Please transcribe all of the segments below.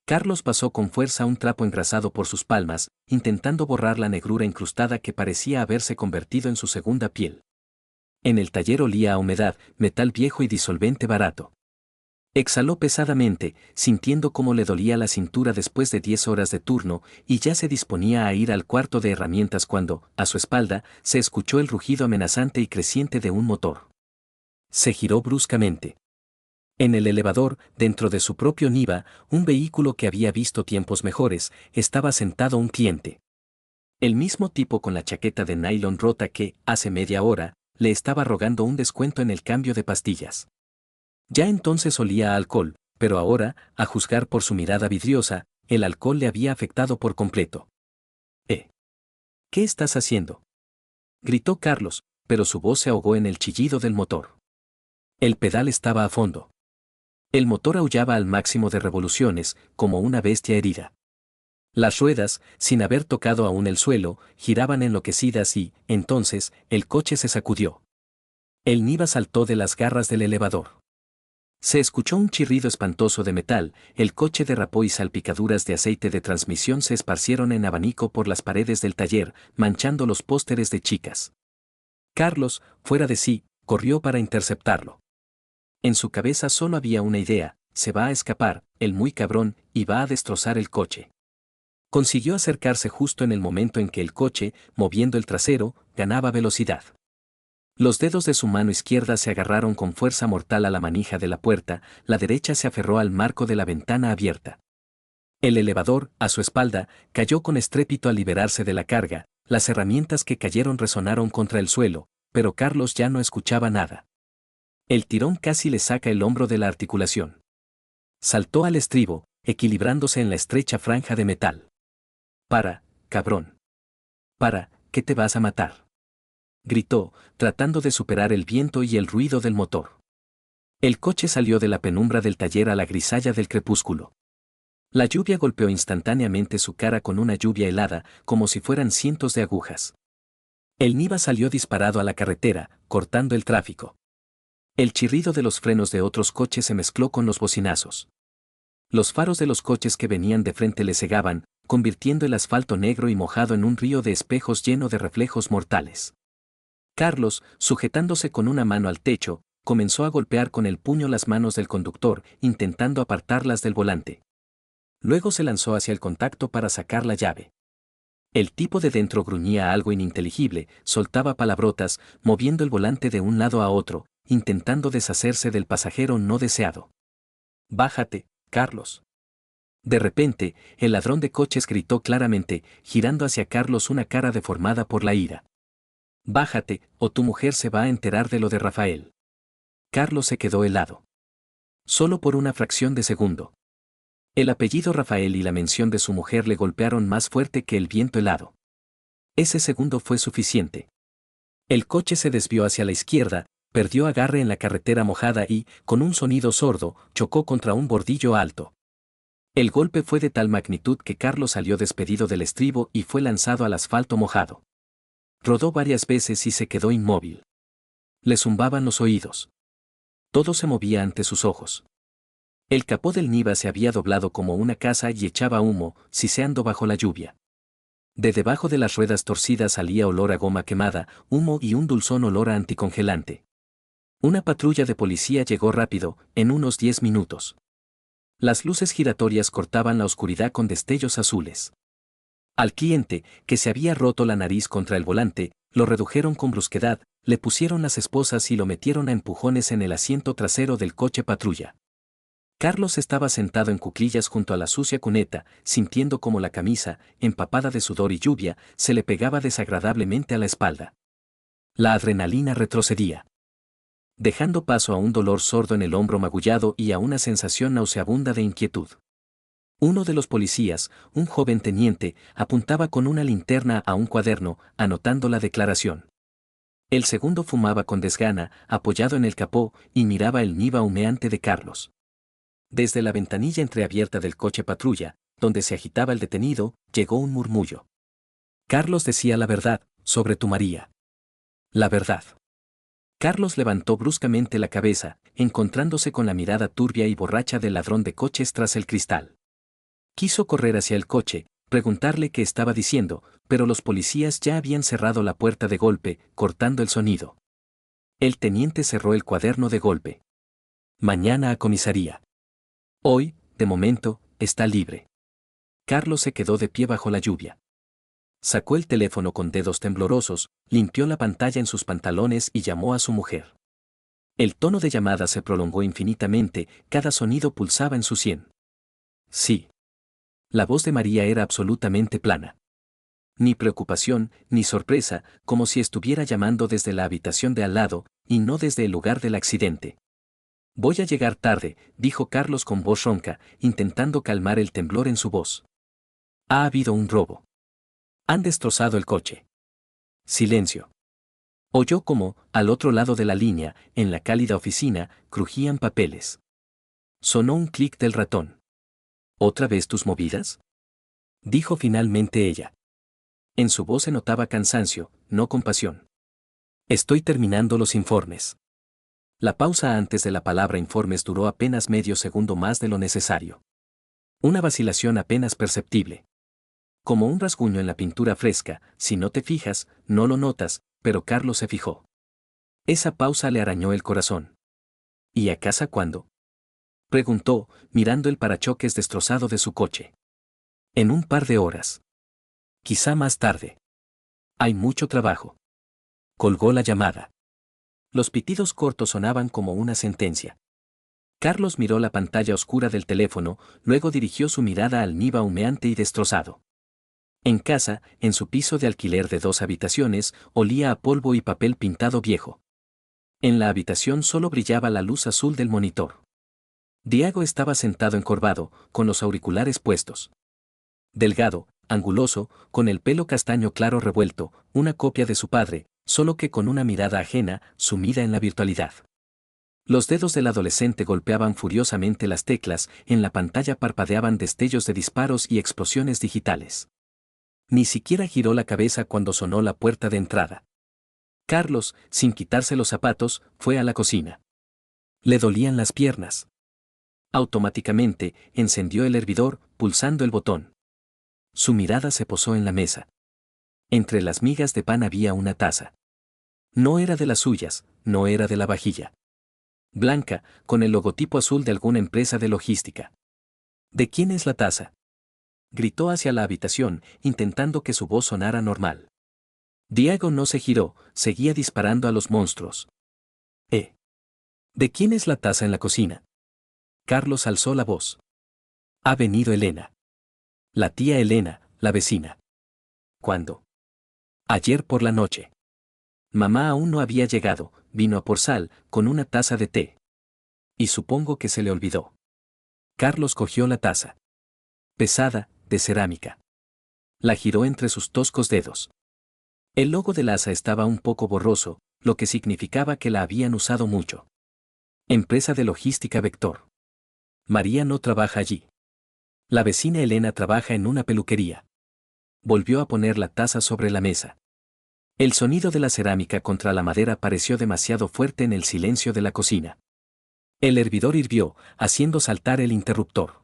Carlos pasó con fuerza un trapo engrasado por sus palmas, intentando borrar la negrura incrustada que parecía haberse convertido en su segunda piel. En el taller olía a humedad, metal viejo y disolvente barato. Exhaló pesadamente, sintiendo cómo le dolía la cintura después de 10 horas de turno, y ya se disponía a ir al cuarto de herramientas cuando, a su espalda, se escuchó el rugido amenazante y creciente de un motor. Se giró bruscamente. En el elevador, dentro de su propio Niva, un vehículo que había visto tiempos mejores, estaba sentado un cliente. El mismo tipo con la chaqueta de nylon rota que, hace media hora, le estaba rogando un descuento en el cambio de pastillas. Ya entonces olía a alcohol, pero ahora, a juzgar por su mirada vidriosa, el alcohol le había afectado por completo. ¿Qué estás haciendo?, gritó Carlos, pero su voz se ahogó en el chillido del motor. El pedal estaba a fondo. El motor aullaba al máximo de revoluciones, como una bestia herida. Las ruedas, sin haber tocado aún el suelo, giraban enloquecidas y, entonces, el coche se sacudió. El Niva saltó de las garras del elevador. Se escuchó un chirrido espantoso de metal, el coche derrapó y salpicaduras de aceite de transmisión se esparcieron en abanico por las paredes del taller, manchando los pósteres de chicas. Carlos, fuera de sí, corrió para interceptarlo. En su cabeza solo había una idea: se va a escapar, el muy cabrón, y va a destrozar el coche. Consiguió acercarse justo en el momento en que el coche, moviendo el trasero, ganaba velocidad. Los dedos de su mano izquierda se agarraron con fuerza mortal a la manija de la puerta, la derecha se aferró al marco de la ventana abierta. El elevador, a su espalda, cayó con estrépito al liberarse de la carga, las herramientas que cayeron resonaron contra el suelo, pero Carlos ya no escuchaba nada. El tirón casi le saca el hombro de la articulación. Saltó al estribo, equilibrándose en la estrecha franja de metal. «Para, cabrón. Para, que te vas a matar», gritó, tratando de superar el viento y el ruido del motor. El coche salió de la penumbra del taller a la grisalla del crepúsculo. La lluvia golpeó instantáneamente su cara con una lluvia helada, como si fueran cientos de agujas. El Niva salió disparado a la carretera, cortando el tráfico. El chirrido de los frenos de otros coches se mezcló con los bocinazos. Los faros de los coches que venían de frente le cegaban, convirtiendo el asfalto negro y mojado en un río de espejos lleno de reflejos mortales. Carlos, sujetándose con una mano al techo, comenzó a golpear con el puño las manos del conductor, intentando apartarlas del volante. Luego se lanzó hacia el contacto para sacar la llave. El tipo de dentro gruñía algo ininteligible, soltaba palabrotas, moviendo el volante de un lado a otro, intentando deshacerse del pasajero no deseado. «Bájate, Carlos». De repente, el ladrón de coches gritó claramente, girando hacia Carlos una cara deformada por la ira. «Bájate, o tu mujer se va a enterar de lo de Rafael». Carlos se quedó helado. Solo por una fracción de segundo. El apellido Rafael y la mención de su mujer le golpearon más fuerte que el viento helado. Ese segundo fue suficiente. El coche se desvió hacia la izquierda, perdió agarre en la carretera mojada y, con un sonido sordo, chocó contra un bordillo alto. El golpe fue de tal magnitud que Carlos salió despedido del estribo y fue lanzado al asfalto mojado. Rodó varias veces y se quedó inmóvil. Le zumbaban los oídos. Todo se movía ante sus ojos. El capó del Niva se había doblado como una casa y echaba humo, siseando bajo la lluvia. De debajo de las ruedas torcidas salía olor a goma quemada, humo y un dulzón olor a anticongelante. Una patrulla de policía llegó rápido, en unos 10 minutos. Las luces giratorias cortaban la oscuridad con destellos azules. Al cliente, que se había roto la nariz contra el volante, lo redujeron con brusquedad, le pusieron las esposas y lo metieron a empujones en el asiento trasero del coche patrulla. Carlos estaba sentado en cuclillas junto a la sucia cuneta, sintiendo como la camisa, empapada de sudor y lluvia, se le pegaba desagradablemente a la espalda. La adrenalina retrocedía, dejando paso a un dolor sordo en el hombro magullado y a una sensación nauseabunda de inquietud. Uno de los policías, un joven teniente, apuntaba con una linterna a un cuaderno, anotando la declaración. El segundo fumaba con desgana, apoyado en el capó, y miraba el Niva humeante de Carlos. Desde la ventanilla entreabierta del coche patrulla, donde se agitaba el detenido, llegó un murmullo. Carlos decía la verdad, sobre tu María. La verdad. Carlos levantó bruscamente la cabeza, encontrándose con la mirada turbia y borracha del ladrón de coches tras el cristal. Quiso correr hacia el coche, preguntarle qué estaba diciendo, pero los policías ya habían cerrado la puerta de golpe, cortando el sonido. El teniente cerró el cuaderno de golpe. Mañana a comisaría. Hoy, de momento, está libre. Carlos se quedó de pie bajo la lluvia. Sacó el teléfono con dedos temblorosos, limpió la pantalla en sus pantalones y llamó a su mujer. El tono de llamada se prolongó infinitamente, cada sonido pulsaba en su sien. Sí. La voz de María era absolutamente plana. Ni preocupación, ni sorpresa, como si estuviera llamando desde la habitación de al lado, y no desde el lugar del accidente. Voy a llegar tarde, dijo Carlos con voz ronca, intentando calmar el temblor en su voz. Ha habido un robo. Han destrozado el coche. Silencio. Oyó como, al otro lado de la línea, en la cálida oficina, crujían papeles. Sonó un clic del ratón. ¿Otra vez tus movidas?, dijo finalmente ella. En su voz se notaba cansancio, no compasión. Estoy terminando los informes. La pausa antes de la palabra informes duró apenas medio segundo más de lo necesario. Una vacilación apenas perceptible. Como un rasguño en la pintura fresca, si no te fijas, no lo notas, pero Carlos se fijó. Esa pausa le arañó el corazón. ¿Y a casa cuándo?, preguntó, mirando el parachoques destrozado de su coche. En un par de horas. Quizá más tarde. Hay mucho trabajo. Colgó la llamada. Los pitidos cortos sonaban como una sentencia. Carlos miró la pantalla oscura del teléfono, luego dirigió su mirada al Niva humeante y destrozado. En casa, en su piso de alquiler de 2 habitaciones, olía a polvo y papel pintado viejo. En la habitación solo brillaba la luz azul del monitor. Diego estaba sentado encorvado, con los auriculares puestos. Delgado, anguloso, con el pelo castaño claro revuelto, una copia de su padre, solo que con una mirada ajena, sumida en la virtualidad. Los dedos del adolescente golpeaban furiosamente las teclas, en la pantalla parpadeaban destellos de disparos y explosiones digitales. Ni siquiera giró la cabeza cuando sonó la puerta de entrada. Carlos, sin quitarse los zapatos, fue a la cocina. Le dolían las piernas. Automáticamente, encendió el hervidor, pulsando el botón. Su mirada se posó en la mesa. Entre las migas de pan había una taza. No era de las suyas, no era de la vajilla. Blanca, con el logotipo azul de alguna empresa de logística. ¿De quién es la taza?, gritó hacia la habitación, intentando que su voz sonara normal. Diego no se giró, seguía disparando a los monstruos. ¿De quién es la taza en la cocina? Carlos alzó la voz. Ha venido Elena. La tía Elena, la vecina. ¿Cuándo? Ayer por la noche. Mamá aún no había llegado, vino a por sal, con una taza de té. Y supongo que se le olvidó. Carlos cogió la taza. Pesada, de cerámica. La giró entre sus toscos dedos. El logo del asa estaba un poco borroso, lo que significaba que la habían usado mucho. Empresa de logística Vector. María no trabaja allí. La vecina Elena trabaja en una peluquería. Volvió a poner la taza sobre la mesa. El sonido de la cerámica contra la madera pareció demasiado fuerte en el silencio de la cocina. El hervidor hirvió, haciendo saltar el interruptor.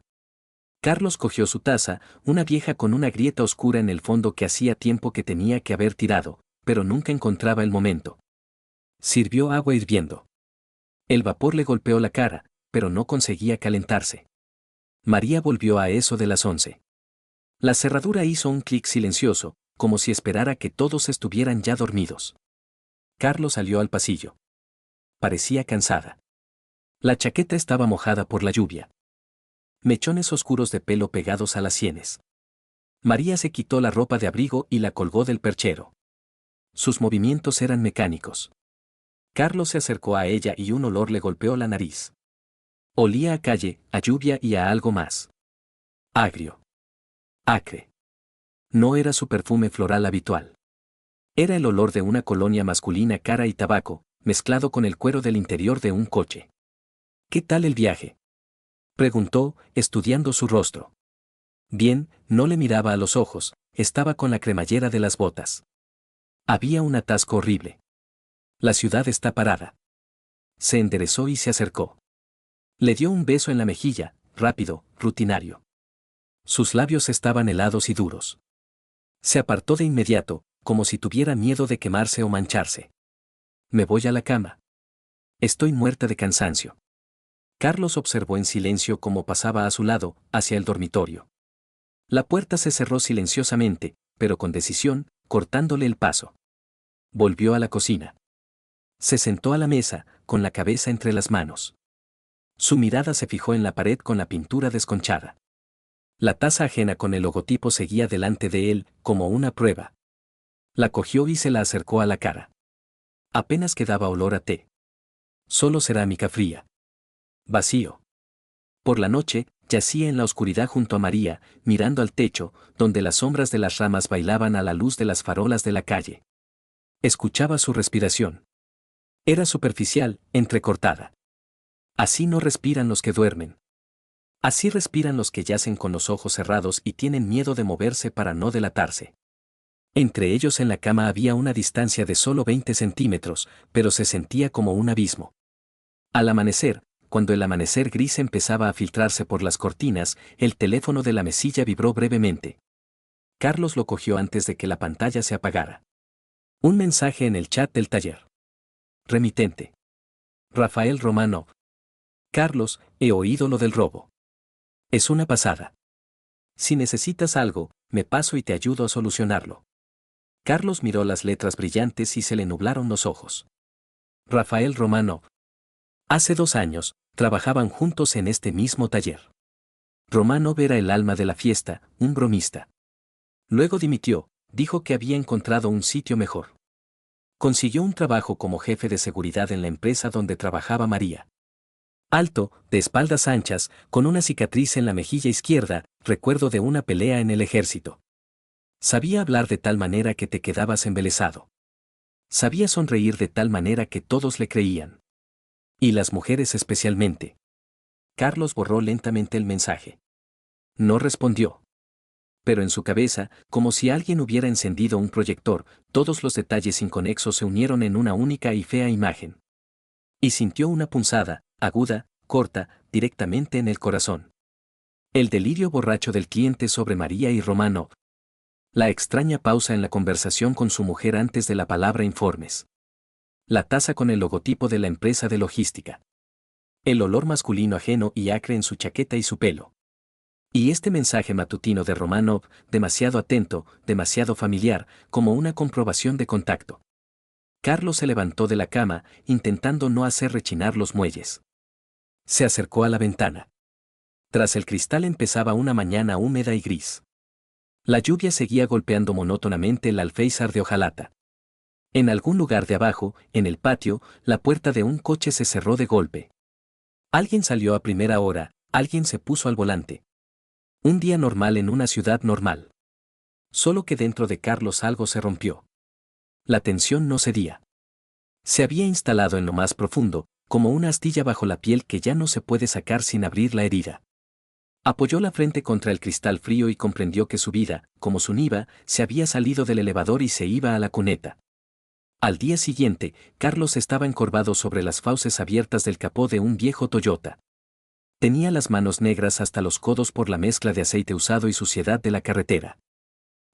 Carlos cogió su taza, una vieja con una grieta oscura en el fondo que hacía tiempo que tenía que haber tirado, pero nunca encontraba el momento. Sirvió agua hirviendo. El vapor le golpeó la cara, pero no conseguía calentarse. María volvió a eso de las 11. La cerradura hizo un clic silencioso, como si esperara que todos estuvieran ya dormidos. Carlos salió al pasillo. Parecía cansada. La chaqueta estaba mojada por la lluvia. Mechones oscuros de pelo pegados a las sienes. María se quitó la ropa de abrigo y la colgó del perchero. Sus movimientos eran mecánicos. Carlos se acercó a ella y un olor le golpeó la nariz. Olía a calle, a lluvia y a algo más. Agrio. Acre. No era su perfume floral habitual. Era el olor de una colonia masculina cara y tabaco, mezclado con el cuero del interior de un coche. ¿Qué tal el viaje?, preguntó, estudiando su rostro. Bien, no le miraba a los ojos, estaba con la cremallera de las botas. Había un atasco horrible. La ciudad está parada. Se enderezó y se acercó. Le dio un beso en la mejilla, rápido, rutinario. Sus labios estaban helados y duros. Se apartó de inmediato, como si tuviera miedo de quemarse o mancharse. Me voy a la cama. Estoy muerta de cansancio. Carlos observó en silencio cómo pasaba a su lado, hacia el dormitorio. La puerta se cerró silenciosamente, pero con decisión, cortándole el paso. Volvió a la cocina. Se sentó a la mesa, con la cabeza entre las manos. Su mirada se fijó en la pared con la pintura desconchada. La taza ajena con el logotipo seguía delante de él, como una prueba. La cogió y se la acercó a la cara. Apenas quedaba olor a té. Solo cerámica fría. Vacío. Por la noche, yacía en la oscuridad junto a María, mirando al techo, donde las sombras de las ramas bailaban a la luz de las farolas de la calle. Escuchaba su respiración. Era superficial, entrecortada. Así no respiran los que duermen. Así respiran los que yacen con los ojos cerrados y tienen miedo de moverse para no delatarse. Entre ellos en la cama había una distancia de solo 20 centímetros, pero se sentía como un abismo. Al amanecer, cuando el amanecer gris empezaba a filtrarse por las cortinas, el teléfono de la mesilla vibró brevemente. Carlos lo cogió antes de que la pantalla se apagara. Un mensaje en el chat del taller. Remitente. Rafael Romanov. Carlos, he oído lo del robo. Es una pasada. Si necesitas algo, me paso y te ayudo a solucionarlo. Carlos miró las letras brillantes y se le nublaron los ojos. Rafael Romanov. Hace 2 años, trabajaban juntos en este mismo taller. Romanov era el alma de la fiesta, un bromista. Luego dimitió, dijo que había encontrado un sitio mejor. Consiguió un trabajo como jefe de seguridad en la empresa donde trabajaba María. Alto, de espaldas anchas, con una cicatriz en la mejilla izquierda, recuerdo de una pelea en el ejército. Sabía hablar de tal manera que te quedabas embelesado. Sabía sonreír de tal manera que todos le creían. Y las mujeres especialmente. Carlos borró lentamente el mensaje. No respondió. Pero en su cabeza, como si alguien hubiera encendido un proyector, todos los detalles inconexos se unieron en una única y fea imagen. Y sintió una punzada, aguda, corta, directamente en el corazón. El delirio borracho del cliente sobre María y Romanov. La extraña pausa en la conversación con su mujer antes de la palabra informes. La taza con el logotipo de la empresa de logística. El olor masculino ajeno y acre en su chaqueta y su pelo. Y este mensaje matutino de Romanov, demasiado atento, demasiado familiar, como una comprobación de contacto. Carlos se levantó de la cama, intentando no hacer rechinar los muelles. Se acercó a la ventana. Tras el cristal empezaba una mañana húmeda y gris. La lluvia seguía golpeando monótonamente el alféizar de hojalata. En algún lugar de abajo, en el patio, la puerta de un coche se cerró de golpe. Alguien salió a primera hora, alguien se puso al volante. Un día normal en una ciudad normal. Solo que dentro de Carlos algo se rompió. La tensión no cedía. Se había instalado en lo más profundo, como una astilla bajo la piel que ya no se puede sacar sin abrir la herida. Apoyó la frente contra el cristal frío y comprendió que su vida, como su niva, se había salido del elevador y se iba a la cuneta. Al día siguiente, Carlos estaba encorvado sobre las fauces abiertas del capó de un viejo Toyota. Tenía las manos negras hasta los codos por la mezcla de aceite usado y suciedad de la carretera.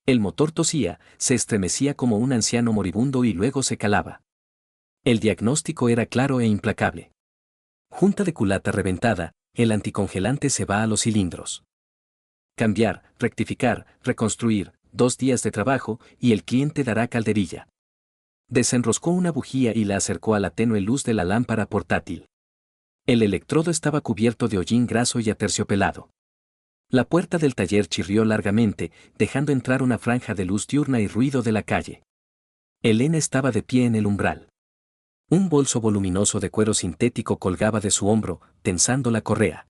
El motor tosía, se estremecía como un anciano moribundo y luego se calaba. El diagnóstico era claro e implacable. Junta de culata reventada, el anticongelante se va a los cilindros. Cambiar, rectificar, reconstruir, 2 días de trabajo y el cliente dará calderilla. Desenroscó una bujía y la acercó a la tenue luz de la lámpara portátil. El electrodo estaba cubierto de hollín graso y aterciopelado. La puerta del taller chirrió largamente, dejando entrar una franja de luz diurna y ruido de la calle. Elena estaba de pie en el umbral. Un bolso voluminoso de cuero sintético colgaba de su hombro, tensando la correa.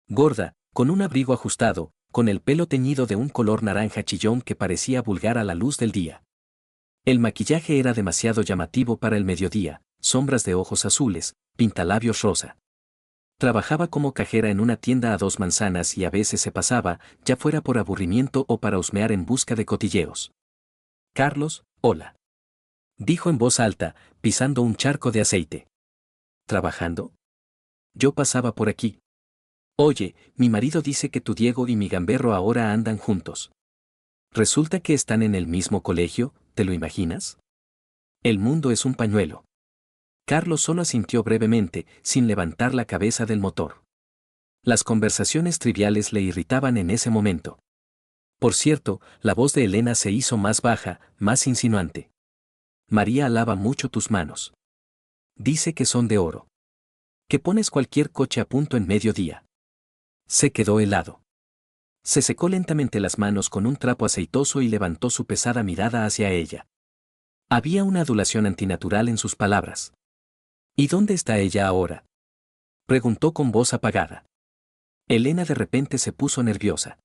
Gorda, con un abrigo ajustado, con el pelo teñido de un color naranja chillón que parecía vulgar a la luz del día. El maquillaje era demasiado llamativo para el mediodía, sombras de ojos azules, pintalabios rosa. Trabajaba como cajera en una tienda a 2 manzanas y a veces se pasaba, ya fuera por aburrimiento o para husmear en busca de cotilleos. Carlos, hola. Dijo en voz alta, pisando un charco de aceite. ¿Trabajando? Yo pasaba por aquí. Oye, mi marido dice que tu Diego y mi gamberro ahora andan juntos. Resulta que están en el mismo colegio, ¿te lo imaginas? El mundo es un pañuelo. Carlos solo asintió brevemente, sin levantar la cabeza del motor. Las conversaciones triviales le irritaban en ese momento. Por cierto, la voz de Elena se hizo más baja, más insinuante. María alaba mucho tus manos. Dice que son de oro. Que pones cualquier coche a punto en mediodía. Se quedó helado. Se secó lentamente las manos con un trapo aceitoso y levantó su pesada mirada hacia ella. Había una adulación antinatural en sus palabras. ¿Y dónde está ella ahora?, preguntó con voz apagada. Elena de repente se puso nerviosa.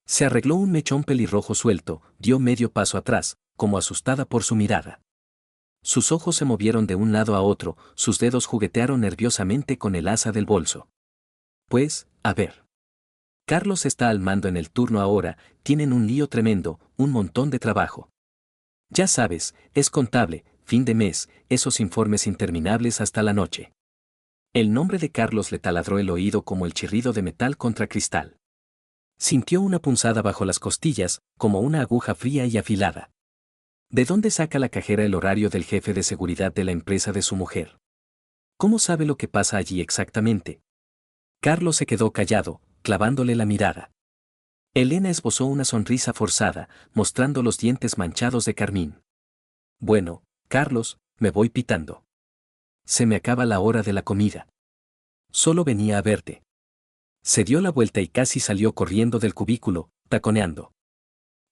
Se arregló un mechón pelirrojo suelto, dio medio paso atrás, como asustada por su mirada. Sus ojos se movieron de un lado a otro, sus dedos juguetearon nerviosamente con el asa del bolso. Pues, a ver. Carlos está al mando en el turno ahora, tienen un lío tremendo, un montón de trabajo. Ya sabes, es contable, fin de mes, esos informes interminables hasta la noche. El nombre de Carlos le taladró el oído como el chirrido de metal contra cristal. Sintió una punzada bajo las costillas, como una aguja fría y afilada. ¿De dónde saca la cajera el horario del jefe de seguridad de la empresa de su mujer? ¿Cómo sabe lo que pasa allí exactamente? Carlos se quedó callado, clavándole la mirada. Elena esbozó una sonrisa forzada, mostrando los dientes manchados de carmín. Bueno, Carlos, me voy pitando. Se me acaba la hora de la comida. Solo venía a verte. Se dio la vuelta y casi salió corriendo del cubículo, taconeando.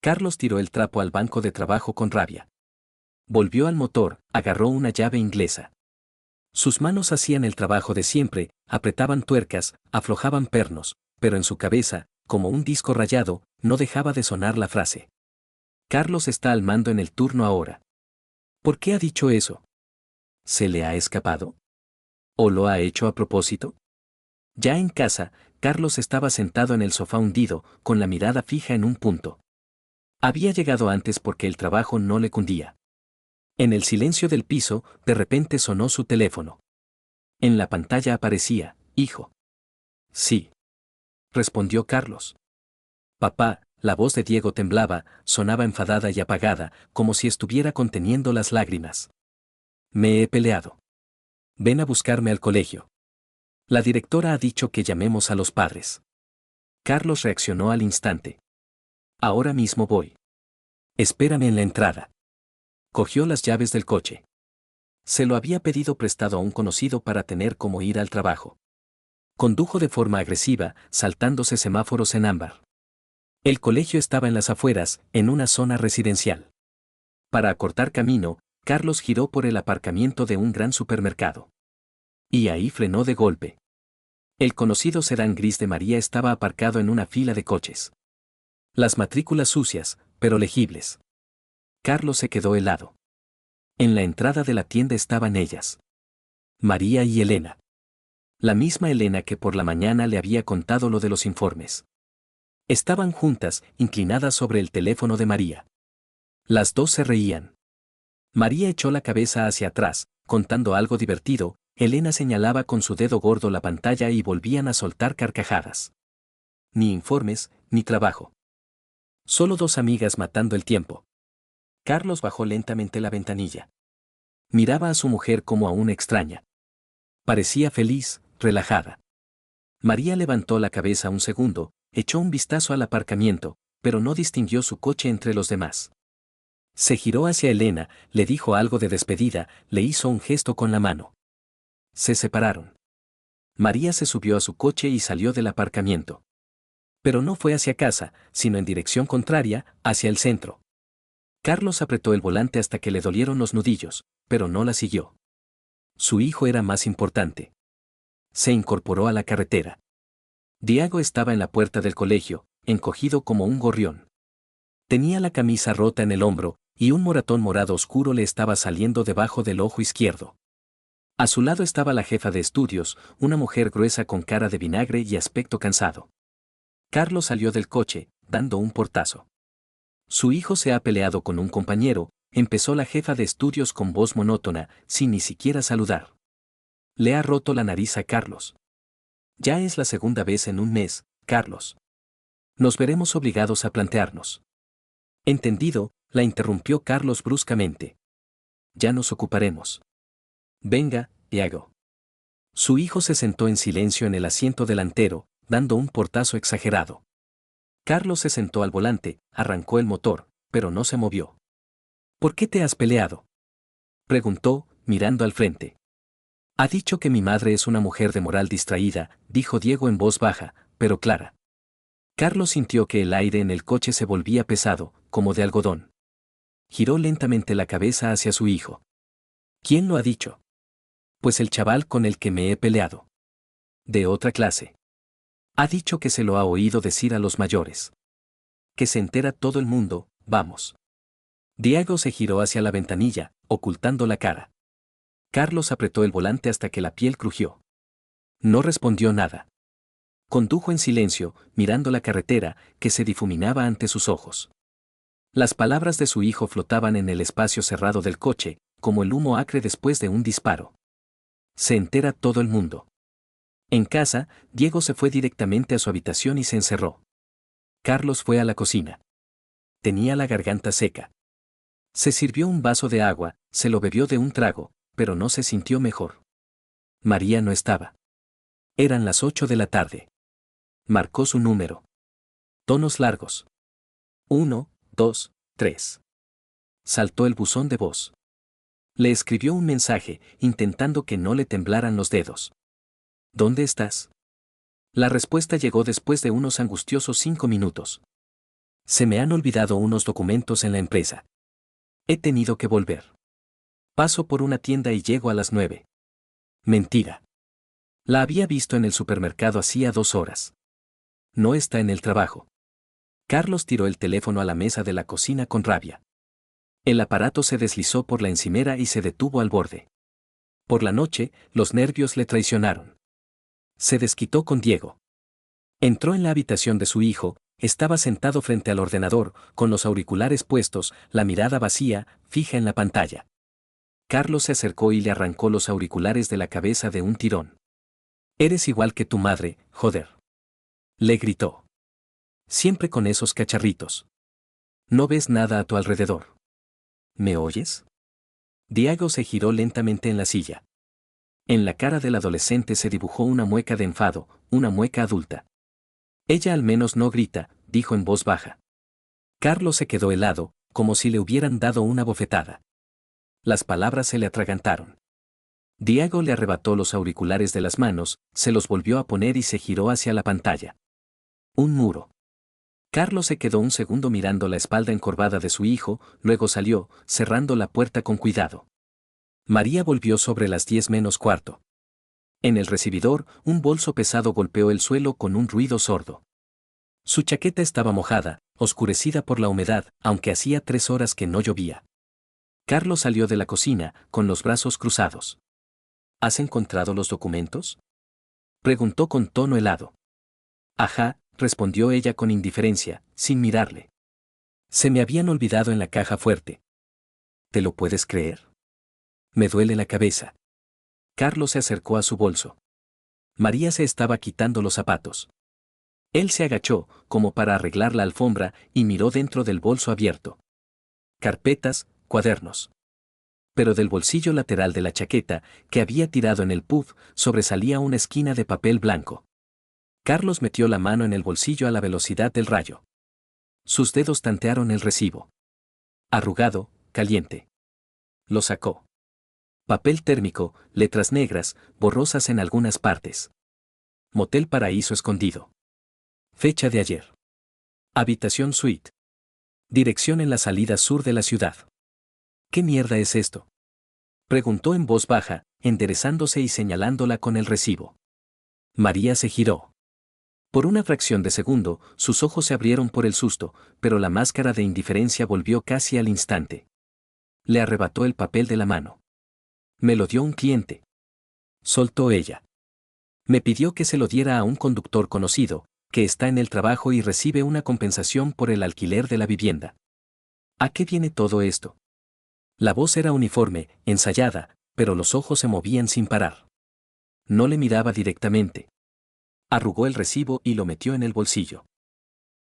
Carlos tiró el trapo al banco de trabajo con rabia. Volvió al motor, agarró una llave inglesa. Sus manos hacían el trabajo de siempre, apretaban tuercas, aflojaban pernos, pero en su cabeza, como un disco rayado, no dejaba de sonar la frase. Carlos está al mando en el turno ahora. ¿Por qué ha dicho eso? ¿Se le ha escapado? ¿O lo ha hecho a propósito? Ya en casa, Carlos estaba sentado en el sofá hundido, con la mirada fija en un punto. Había llegado antes porque el trabajo no le cundía. En el silencio del piso, de repente sonó su teléfono. En la pantalla aparecía, hijo. Sí, respondió Carlos. Papá, la voz de Diego temblaba, sonaba enfadada y apagada, como si estuviera conteniendo las lágrimas. Me he peleado. Ven a buscarme al colegio. La directora ha dicho que llamemos a los padres. Carlos reaccionó al instante. Ahora mismo voy. Espérame en la entrada. Cogió las llaves del coche. Se lo había pedido prestado a un conocido para tener cómo ir al trabajo. Condujo de forma agresiva, saltándose semáforos en ámbar. El colegio estaba en las afueras, en una zona residencial. Para acortar camino, Carlos giró por el aparcamiento de un gran supermercado. Y ahí frenó de golpe. El conocido sedán gris de María estaba aparcado en una fila de coches. Las matrículas sucias, pero legibles. Carlos se quedó helado. En la entrada de la tienda estaban ellas. María y Elena. La misma Elena que por la mañana le había contado lo de los informes. Estaban juntas, inclinadas sobre el teléfono de María. Las dos se reían. María echó la cabeza hacia atrás, contando algo divertido. Elena señalaba con su dedo gordo la pantalla y volvían a soltar carcajadas. Ni informes, ni trabajo. Solo dos amigas matando el tiempo. Carlos bajó lentamente la ventanilla. Miraba a su mujer como a una extraña. Parecía feliz, relajada. María levantó la cabeza un segundo, echó un vistazo al aparcamiento, pero no distinguió su coche entre los demás. Se giró hacia Elena, le dijo algo de despedida, le hizo un gesto con la mano. Se separaron. María se subió a su coche y salió del aparcamiento. Pero no fue hacia casa, sino en dirección contraria, hacia el centro. Carlos apretó el volante hasta que le dolieron los nudillos, pero no la siguió. Su hijo era más importante. Se incorporó a la carretera. Diego estaba en la puerta del colegio, encogido como un gorrión. Tenía la camisa rota en el hombro, y un moratón morado oscuro le estaba saliendo debajo del ojo izquierdo. A su lado estaba la jefa de estudios, una mujer gruesa con cara de vinagre y aspecto cansado. Carlos salió del coche, dando un portazo. Su hijo se ha peleado con un compañero, empezó la jefa de estudios con voz monótona, sin ni siquiera saludar. Le ha roto la nariz a Carlos. Ya es la segunda vez en un mes, Carlos. Nos veremos obligados a plantearnos. Entendido, la interrumpió Carlos bruscamente. Ya nos ocuparemos. Venga, Diego. Su hijo se sentó en silencio en el asiento delantero, dando un portazo exagerado. Carlos se sentó al volante, arrancó el motor, pero no se movió. ¿Por qué te has peleado?, preguntó, mirando al frente. Ha dicho que mi madre es una mujer de moral distraída, dijo Diego en voz baja, pero clara. Carlos sintió que el aire en el coche se volvía pesado, como de algodón. Giró lentamente la cabeza hacia su hijo. ¿Quién lo ha dicho? Pues el chaval con el que me he peleado. De otra clase. Ha dicho que se lo ha oído decir a los mayores. Que se entera todo el mundo, vamos. Diego se giró hacia la ventanilla, ocultando la cara. Carlos apretó el volante hasta que la piel crujió. No respondió nada. Condujo en silencio, mirando la carretera, que se difuminaba ante sus ojos. Las palabras de su hijo flotaban en el espacio cerrado del coche, como el humo acre después de un disparo. Se entera todo el mundo. En casa, Diego se fue directamente a su habitación y se encerró. Carlos fue a la cocina. Tenía la garganta seca. Se sirvió un vaso de agua, se lo bebió de un trago, pero no se sintió mejor. María no estaba. Eran las 8 de la tarde. Marcó su número. Tonos largos. 1, 2, 3. Saltó el buzón de voz. Le escribió un mensaje, intentando que no le temblaran los dedos. ¿Dónde estás? La respuesta llegó después de unos angustiosos 5 minutos. Se me han olvidado unos documentos en la empresa. He tenido que volver. Paso por una tienda y llego a las 9. Mentira. La había visto en el supermercado hacía 2 horas. No está en el trabajo. Carlos tiró el teléfono a la mesa de la cocina con rabia. El aparato se deslizó por la encimera y se detuvo al borde. Por la noche, los nervios le traicionaron. Se desquitó con Diego. Entró en la habitación de su hijo, estaba sentado frente al ordenador, con los auriculares puestos, la mirada vacía, fija en la pantalla. Carlos se acercó y le arrancó los auriculares de la cabeza de un tirón. Eres igual que tu madre, joder. Le gritó. Siempre con esos cacharritos. No ves nada a tu alrededor. ¿Me oyes? Diego se giró lentamente en la silla. En la cara del adolescente se dibujó una mueca de enfado, una mueca adulta. Ella al menos no grita, dijo en voz baja. Carlos se quedó helado, como si le hubieran dado una bofetada. Las palabras se le atragantaron. Diego le arrebató los auriculares de las manos, se los volvió a poner y se giró hacia la pantalla. Un muro. Carlos se quedó un segundo mirando la espalda encorvada de su hijo, luego salió, cerrando la puerta con cuidado. María volvió sobre las 10 menos cuarto. En el recibidor, un bolso pesado golpeó el suelo con un ruido sordo. Su chaqueta estaba mojada, oscurecida por la humedad, aunque hacía 3 horas que no llovía. Carlos salió de la cocina, con los brazos cruzados. ¿Has encontrado los documentos?, preguntó con tono helado. Ajá, respondió ella con indiferencia, sin mirarle. Se me habían olvidado en la caja fuerte. ¿Te lo puedes creer? Me duele la cabeza. Carlos se acercó a su bolso. María se estaba quitando los zapatos. Él se agachó, como para arreglar la alfombra, y miró dentro del bolso abierto. Carpetas, cuadernos. Pero del bolsillo lateral de la chaqueta, que había tirado en el pub, sobresalía una esquina de papel blanco. Carlos metió la mano en el bolsillo a la velocidad del rayo. Sus dedos tantearon el recibo. Arrugado, caliente. Lo sacó. Papel térmico, letras negras, borrosas en algunas partes. Motel Paraíso escondido. Fecha de ayer. Habitación suite. Dirección en la salida sur de la ciudad. ¿Qué mierda es esto?, preguntó en voz baja, enderezándose y señalándola con el recibo. María se giró. Por una fracción de segundo, sus ojos se abrieron por el susto, pero la máscara de indiferencia volvió casi al instante. Le arrebató el papel de la mano. Me lo dio un cliente. Soltó ella. Me pidió que se lo diera a un conductor conocido, que está en el trabajo y recibe una compensación por el alquiler de la vivienda. ¿A qué viene todo esto? La voz era uniforme, ensayada, pero los ojos se movían sin parar. No le miraba directamente. Arrugó el recibo y lo metió en el bolsillo.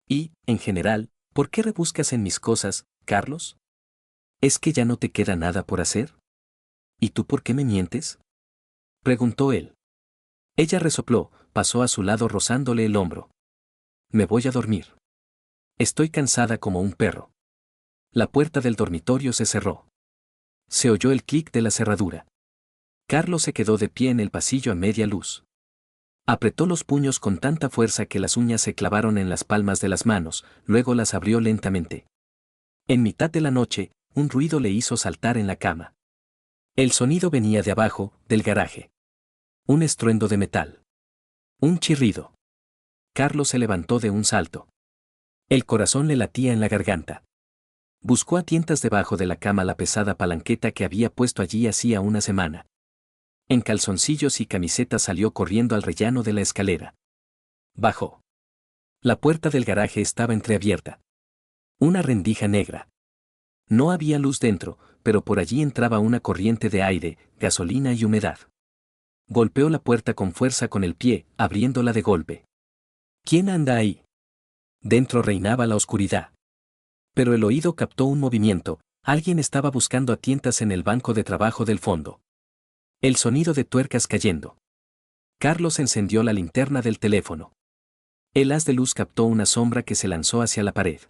Y, en general, ¿por qué rebuscas en mis cosas, Carlos? ¿Es que ya no te queda nada por hacer? ¿Y tú por qué me mientes? Preguntó él. Ella resopló, pasó a su lado rozándole el hombro. Me voy a dormir. Estoy cansada como un perro. La puerta del dormitorio se cerró. Se oyó el clic de la cerradura. Carlos se quedó de pie en el pasillo a media luz. Apretó los puños con tanta fuerza que las uñas se clavaron en las palmas de las manos, luego las abrió lentamente. En mitad de la noche, un ruido le hizo saltar en la cama. El sonido venía de abajo, del garaje. Un estruendo de metal. Un chirrido. Carlos se levantó de un salto. El corazón le latía en la garganta. Buscó a tientas debajo de la cama la pesada palanqueta que había puesto allí hacía una semana. En calzoncillos y camiseta salió corriendo al rellano de la escalera. Bajó. La puerta del garaje estaba entreabierta. Una rendija negra. No había luz dentro, pero por allí entraba una corriente de aire, gasolina y humedad. Golpeó la puerta con fuerza con el pie, abriéndola de golpe. ¿Quién anda ahí? Dentro reinaba la oscuridad. Pero el oído captó un movimiento, alguien estaba buscando a tientas en el banco de trabajo del fondo. El sonido de tuercas cayendo. Carlos encendió la linterna del teléfono. El haz de luz captó una sombra que se lanzó hacia la pared.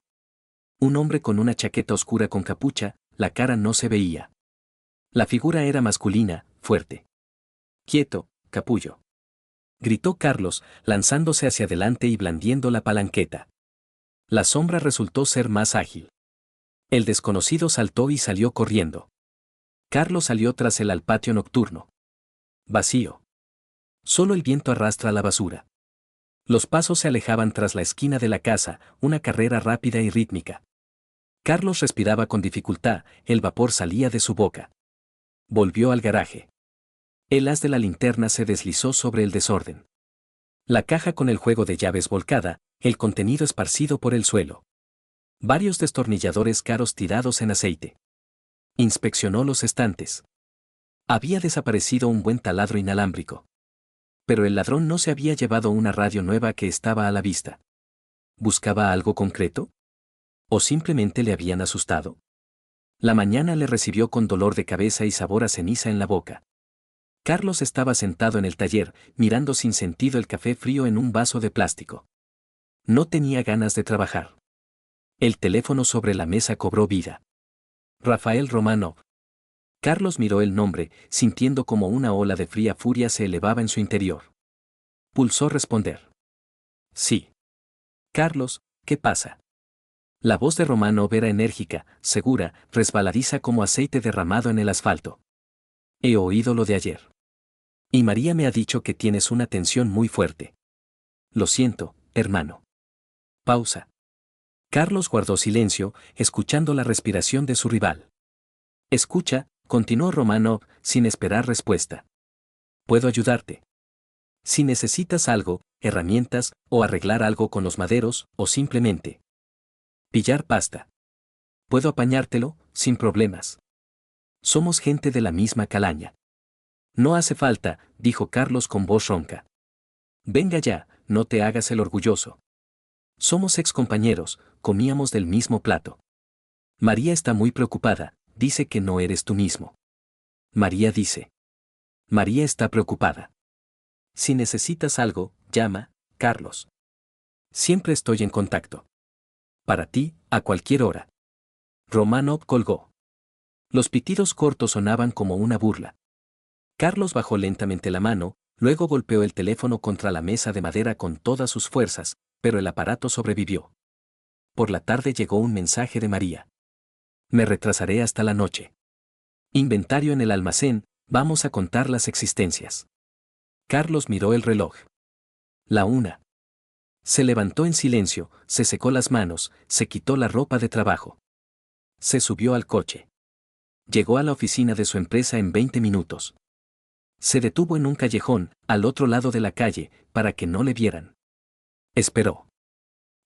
Un hombre con una chaqueta oscura con capucha, la cara no se veía. La figura era masculina, fuerte. Quieto, capullo. Gritó Carlos, lanzándose hacia adelante y blandiendo la palanqueta. La sombra resultó ser más ágil. El desconocido saltó y salió corriendo. Carlos salió tras él al patio nocturno. Vacío. Solo el viento arrastra la basura. Los pasos se alejaban tras la esquina de la casa, una carrera rápida y rítmica. Carlos respiraba con dificultad, el vapor salía de su boca. Volvió al garaje. El haz de la linterna se deslizó sobre el desorden. La caja con el juego de llaves volcada, el contenido esparcido por el suelo. Varios destornilladores caros tirados en aceite. Inspeccionó los estantes. Había desaparecido un buen taladro inalámbrico. Pero el ladrón no se había llevado una radio nueva que estaba a la vista. ¿Buscaba algo concreto? ¿O simplemente le habían asustado? La mañana le recibió con dolor de cabeza y sabor a ceniza en la boca. Carlos estaba sentado en el taller, mirando sin sentido el café frío en un vaso de plástico. No tenía ganas de trabajar. El teléfono sobre la mesa cobró vida. Rafael Romanov. Carlos miró el nombre, sintiendo como una ola de fría furia se elevaba en su interior. Pulsó responder. Sí. Carlos, ¿qué pasa? La voz de Romanov era enérgica, segura, resbaladiza como aceite derramado en el asfalto. He oído lo de ayer. Y María me ha dicho que tienes una tensión muy fuerte. Lo siento, hermano. Pausa. Carlos guardó silencio, escuchando la respiración de su rival. Escucha, continuó Romanov, sin esperar respuesta. Puedo ayudarte. Si necesitas algo, herramientas, o arreglar algo con los maderos, o simplemente pillar pasta. Puedo apañártelo, sin problemas. Somos gente de la misma calaña. No hace falta, dijo Carlos con voz ronca. Venga ya, no te hagas el orgulloso. Somos excompañeros, comíamos del mismo plato. María está muy preocupada, dice que no eres tú mismo. María dice. María está preocupada. Si necesitas algo, llama, Carlos. Siempre estoy en contacto. Para ti, a cualquier hora. Romanov colgó. Los pitidos cortos sonaban como una burla. Carlos bajó lentamente la mano, luego golpeó el teléfono contra la mesa de madera con todas sus fuerzas, pero el aparato sobrevivió. Por la tarde llegó un mensaje de María. Me retrasaré hasta la noche. Inventario en el almacén, vamos a contar las existencias. Carlos miró el reloj. La 1. Se levantó en silencio, se secó las manos, se quitó la ropa de trabajo. Se subió al coche. Llegó a la oficina de su empresa en 20 minutos. Se detuvo en un callejón, al otro lado de la calle, para que no le vieran. Esperó.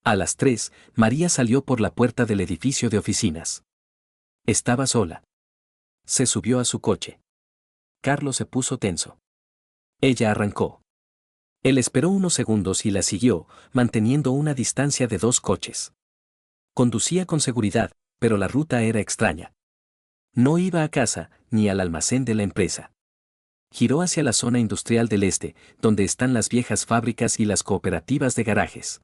A las 3, María salió por la puerta del edificio de oficinas. Estaba sola. Se subió a su coche. Carlos se puso tenso. Ella arrancó. Él esperó unos segundos y la siguió, manteniendo una distancia de 2 coches. Conducía con seguridad, pero la ruta era extraña. No iba a casa, ni al almacén de la empresa. Giró hacia la zona industrial del este, donde están las viejas fábricas y las cooperativas de garajes.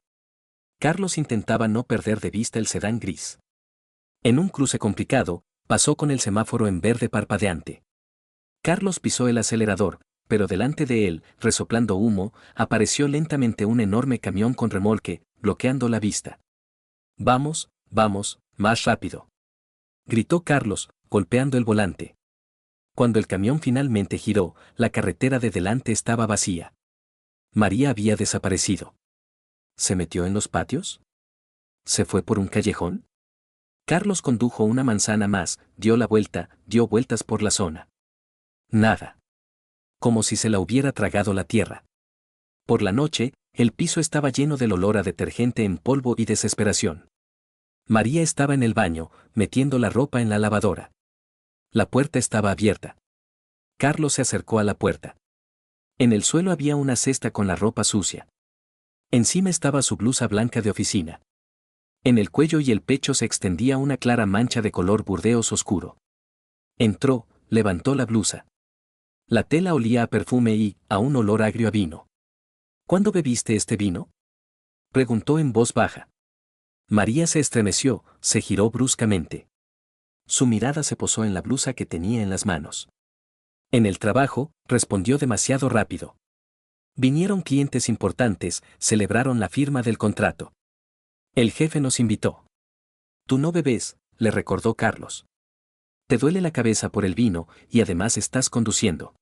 Carlos intentaba no perder de vista el sedán gris. En un cruce complicado, pasó con el semáforo en verde parpadeante. Carlos pisó el acelerador, pero delante de él, resoplando humo, apareció lentamente un enorme camión con remolque, bloqueando la vista. «Vamos, vamos, más rápido», gritó Carlos, golpeando el volante. Cuando el camión finalmente giró, la carretera de delante estaba vacía. María había desaparecido. ¿Se metió en los patios? ¿Se fue por un callejón? Carlos condujo una manzana más, dio vueltas por la zona. Nada. Como si se la hubiera tragado la tierra. Por la noche, el piso estaba lleno del olor a detergente en polvo y desesperación. María estaba en el baño, metiendo la ropa en la lavadora. La puerta estaba abierta. Carlos se acercó a la puerta. En el suelo había una cesta con la ropa sucia. Encima estaba su blusa blanca de oficina. En el cuello y el pecho se extendía una clara mancha de color burdeos oscuro. Entró, levantó la blusa. La tela olía a perfume y a un olor agrio a vino. ¿Cuándo bebiste este vino?, preguntó en voz baja. María se estremeció, se giró bruscamente. Su mirada se posó en la blusa que tenía en las manos. En el trabajo, respondió demasiado rápido. Vinieron clientes importantes, celebraron la firma del contrato. El jefe nos invitó. Tú no bebes, le recordó Carlos. Te duele la cabeza por el vino y además estás conduciendo.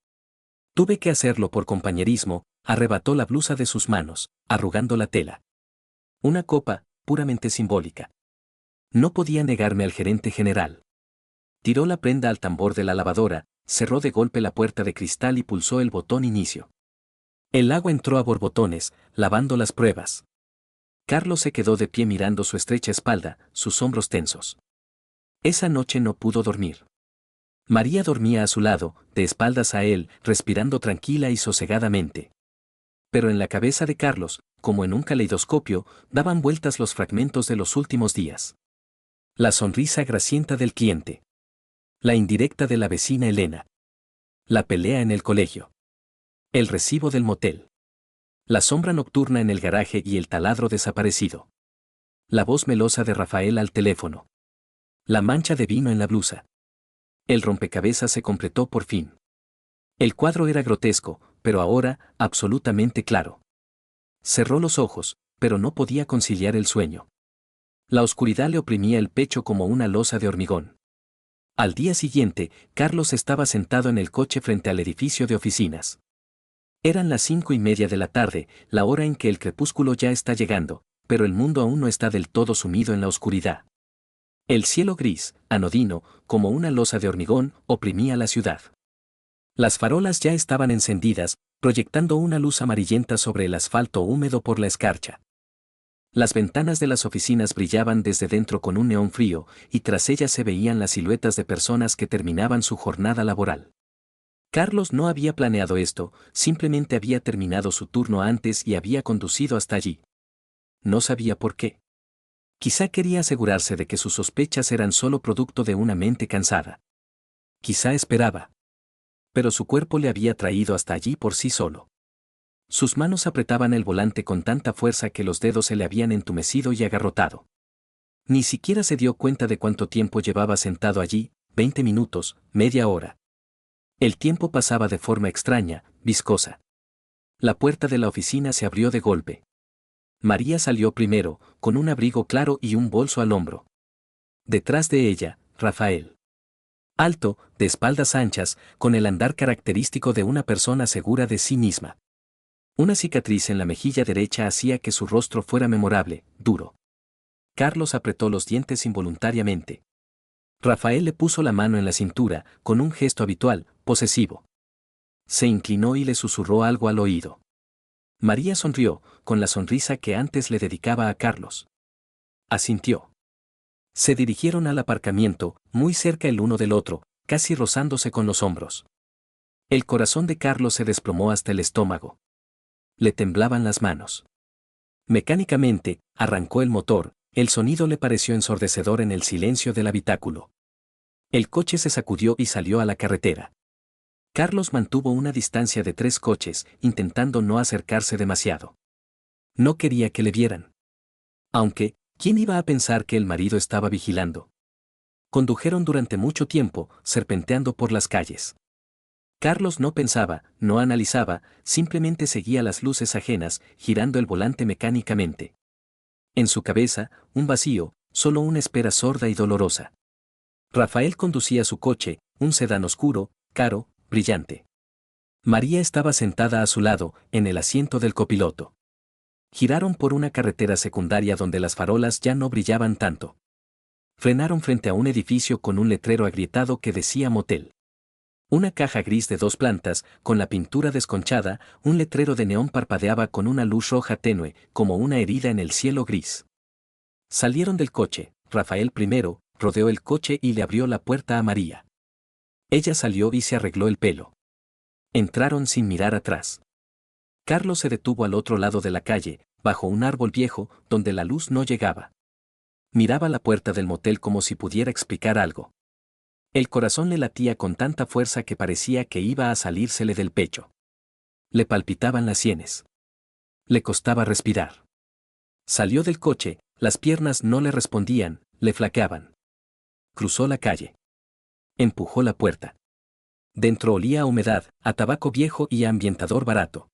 Tuve que hacerlo por compañerismo, arrebató la blusa de sus manos, arrugando la tela. Una copa, puramente simbólica. No podía negarme al gerente general. Tiró la prenda al tambor de la lavadora, cerró de golpe la puerta de cristal y pulsó el botón inicio. El agua entró a borbotones, lavando las pruebas. Carlos se quedó de pie mirando su estrecha espalda, sus hombros tensos. Esa noche no pudo dormir. María dormía a su lado, de espaldas a él, respirando tranquila y sosegadamente. Pero en la cabeza de Carlos, como en un caleidoscopio, daban vueltas los fragmentos de los últimos días. La sonrisa grasienta del cliente. La indirecta de la vecina Elena. La pelea en el colegio. El recibo del motel. La sombra nocturna en el garaje y el taladro desaparecido. La voz melosa de Rafael al teléfono. La mancha de vino en la blusa. El rompecabezas se completó por fin. El cuadro era grotesco, pero ahora, absolutamente claro. Cerró los ojos, pero no podía conciliar el sueño. La oscuridad le oprimía el pecho como una losa de hormigón. Al día siguiente, Carlos estaba sentado en el coche frente al edificio de oficinas. Eran las 5:30 de la tarde, la hora en que el crepúsculo ya está llegando, pero el mundo aún no está del todo sumido en la oscuridad. El cielo gris, anodino, como una losa de hormigón, oprimía la ciudad. Las farolas ya estaban encendidas, proyectando una luz amarillenta sobre el asfalto húmedo por la escarcha. Las ventanas de las oficinas brillaban desde dentro con un neón frío, y tras ellas se veían las siluetas de personas que terminaban su jornada laboral. Carlos no había planeado esto, simplemente había terminado su turno antes y había conducido hasta allí. No sabía por qué. Quizá quería asegurarse de que sus sospechas eran solo producto de una mente cansada. Quizá esperaba. Pero su cuerpo le había traído hasta allí por sí solo. Sus manos apretaban el volante con tanta fuerza que los dedos se le habían entumecido y agarrotado. Ni siquiera se dio cuenta de cuánto tiempo llevaba sentado allí, 20 minutos, media hora. El tiempo pasaba de forma extraña, viscosa. La puerta de la oficina se abrió de golpe. María salió primero, con un abrigo claro y un bolso al hombro. Detrás de ella, Rafael. Alto, de espaldas anchas, con el andar característico de una persona segura de sí misma. Una cicatriz en la mejilla derecha hacía que su rostro fuera memorable, duro. Carlos apretó los dientes involuntariamente. Rafael le puso la mano en la cintura, con un gesto habitual, posesivo. Se inclinó y le susurró algo al oído. María sonrió, con la sonrisa que antes le dedicaba a Carlos. Asintió. Se dirigieron al aparcamiento, muy cerca el uno del otro, casi rozándose con los hombros. El corazón de Carlos se desplomó hasta el estómago. Le temblaban las manos. Mecánicamente, arrancó el motor, el sonido le pareció ensordecedor en el silencio del habitáculo. El coche se sacudió y salió a la carretera. Carlos mantuvo una distancia de 3 coches, intentando no acercarse demasiado. No quería que le vieran. Aunque, ¿quién iba a pensar que el marido estaba vigilando? Condujeron durante mucho tiempo, serpenteando por las calles. Carlos no pensaba, no analizaba, simplemente seguía las luces ajenas, girando el volante mecánicamente. En su cabeza, un vacío, solo una espera sorda y dolorosa. Rafael conducía su coche, un sedán oscuro, caro, brillante. María estaba sentada a su lado, en el asiento del copiloto. Giraron por una carretera secundaria donde las farolas ya no brillaban tanto. Frenaron frente a un edificio con un letrero agrietado que decía motel. Una caja gris de 2 plantas, con la pintura desconchada, un letrero de neón parpadeaba con una luz roja tenue, como una herida en el cielo gris. Salieron del coche, Rafael primero, rodeó el coche y le abrió la puerta a María. Ella salió y se arregló el pelo. Entraron sin mirar atrás. Carlos se detuvo al otro lado de la calle, bajo un árbol viejo, donde la luz no llegaba. Miraba la puerta del motel como si pudiera explicar algo. El corazón le latía con tanta fuerza que parecía que iba a salírsele del pecho. Le palpitaban las sienes. Le costaba respirar. Salió del coche, las piernas no le respondían, le flaqueaban. Cruzó la calle. Empujó la puerta. Dentro olía a humedad, a tabaco viejo y a ambientador barato.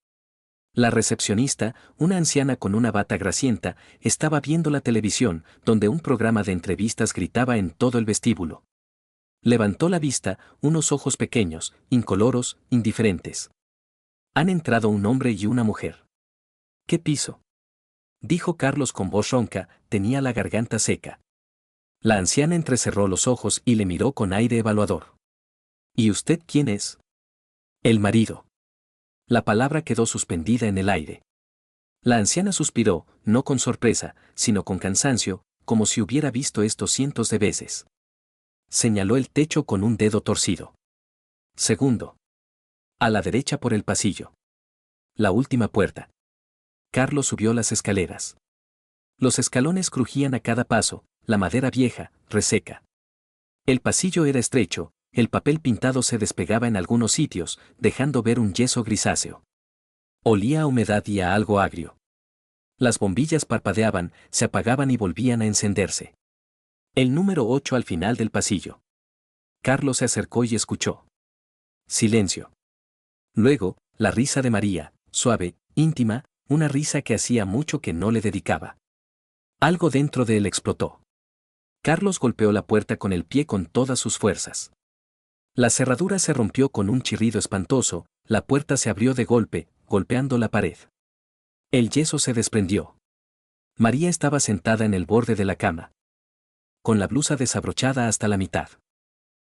La recepcionista, una anciana con una bata grasienta, estaba viendo la televisión, donde un programa de entrevistas gritaba en todo el vestíbulo. Levantó la vista, unos ojos pequeños, incoloros, indiferentes. Han entrado un hombre y una mujer. ¿Qué piso? Dijo Carlos con voz ronca, tenía la garganta seca. La anciana entrecerró los ojos y le miró con aire evaluador. ¿Y usted quién es? El marido. La palabra quedó suspendida en el aire. La anciana suspiró, no con sorpresa, sino con cansancio, como si hubiera visto esto cientos de veces. Señaló el techo con un dedo torcido. Segundo. A la derecha por el pasillo. La última puerta. Carlos subió las escaleras. Los escalones crujían a cada paso, la madera vieja, reseca. El pasillo era estrecho, el papel pintado se despegaba en algunos sitios, dejando ver un yeso grisáceo. Olía a humedad y a algo agrio. Las bombillas parpadeaban, se apagaban y volvían a encenderse. El número 8 al final del pasillo. Carlos se acercó y escuchó. Silencio. Luego, la risa de María, suave, íntima, una risa que hacía mucho que no le dedicaba. Algo dentro de él explotó. Carlos golpeó la puerta con el pie con todas sus fuerzas. La cerradura se rompió con un chirrido espantoso, la puerta se abrió de golpe, golpeando la pared. El yeso se desprendió. María estaba sentada en el borde de la cama, con la blusa desabrochada hasta la mitad.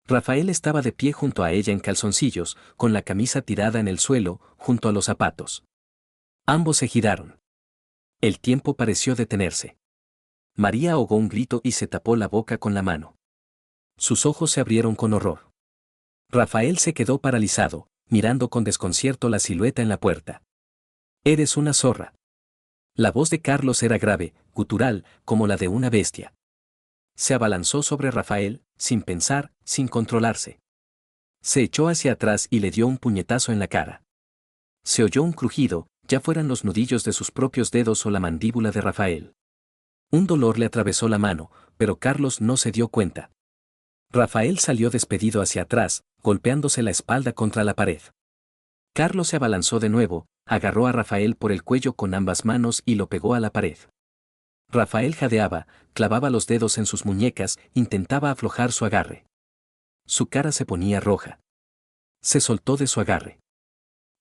Rafael estaba de pie junto a ella en calzoncillos, con la camisa tirada en el suelo, junto a los zapatos. Ambos se giraron. El tiempo pareció detenerse. María ahogó un grito y se tapó la boca con la mano. Sus ojos se abrieron con horror. Rafael se quedó paralizado, mirando con desconcierto la silueta en la puerta. «Eres una zorra». La voz de Carlos era grave, gutural, como la de una bestia. Se abalanzó sobre Rafael, sin pensar, sin controlarse. Se echó hacia atrás y le dio un puñetazo en la cara. Se oyó un crujido, ya fueran los nudillos de sus propios dedos o la mandíbula de Rafael. Un dolor le atravesó la mano, pero Carlos no se dio cuenta. Rafael salió despedido hacia atrás, golpeándose la espalda contra la pared. Carlos se abalanzó de nuevo, agarró a Rafael por el cuello con ambas manos y lo pegó a la pared. Rafael jadeaba, clavaba los dedos en sus muñecas, intentaba aflojar su agarre. Su cara se ponía roja. Se soltó de su agarre.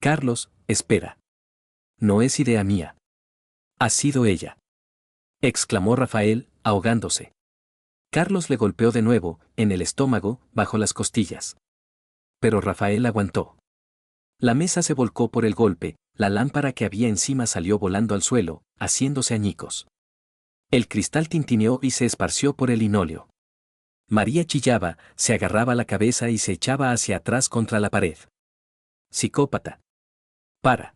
«Carlos, espera. No es idea mía. Ha sido ella», exclamó Rafael, ahogándose. Carlos le golpeó de nuevo, en el estómago, bajo las costillas. Pero Rafael aguantó. La mesa se volcó por el golpe, la lámpara que había encima salió volando al suelo, haciéndose añicos. El cristal tintineó y se esparció por el linóleo. María chillaba, se agarraba la cabeza y se echaba hacia atrás contra la pared. «Psicópata. Para».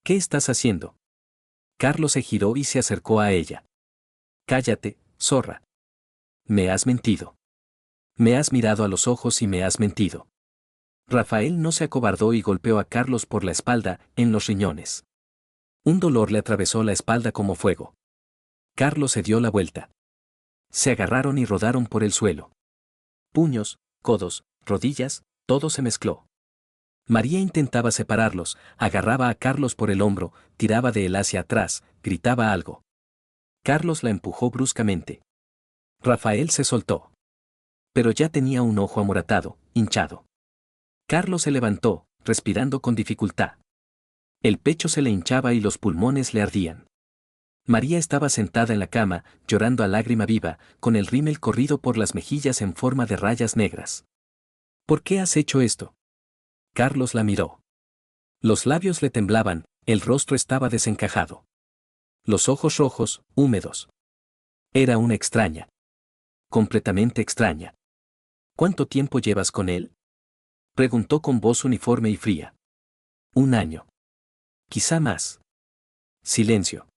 ¿Qué estás haciendo? Carlos se giró y se acercó a ella. Cállate, zorra. Me has mentido. Me has mirado a los ojos y me has mentido. Rafael no se acobardó y golpeó a Carlos por la espalda, en los riñones. Un dolor le atravesó la espalda como fuego. Carlos se dio la vuelta. Se agarraron y rodaron por el suelo. Puños, codos, rodillas, todo se mezcló. María intentaba separarlos, agarraba a Carlos por el hombro, tiraba de él hacia atrás, gritaba algo. Carlos la empujó bruscamente. Rafael se soltó. Pero ya tenía un ojo amoratado, hinchado. Carlos se levantó, respirando con dificultad. El pecho se le hinchaba y los pulmones le ardían. María estaba sentada en la cama, llorando a lágrima viva, con el rímel corrido por las mejillas en forma de rayas negras. ¿Por qué has hecho esto? Carlos la miró. Los labios le temblaban, el rostro estaba desencajado. Los ojos rojos, húmedos. Era una extraña. Completamente extraña. ¿Cuánto tiempo llevas con él? Preguntó con voz uniforme y fría. 1 año. Quizá más. Silencio.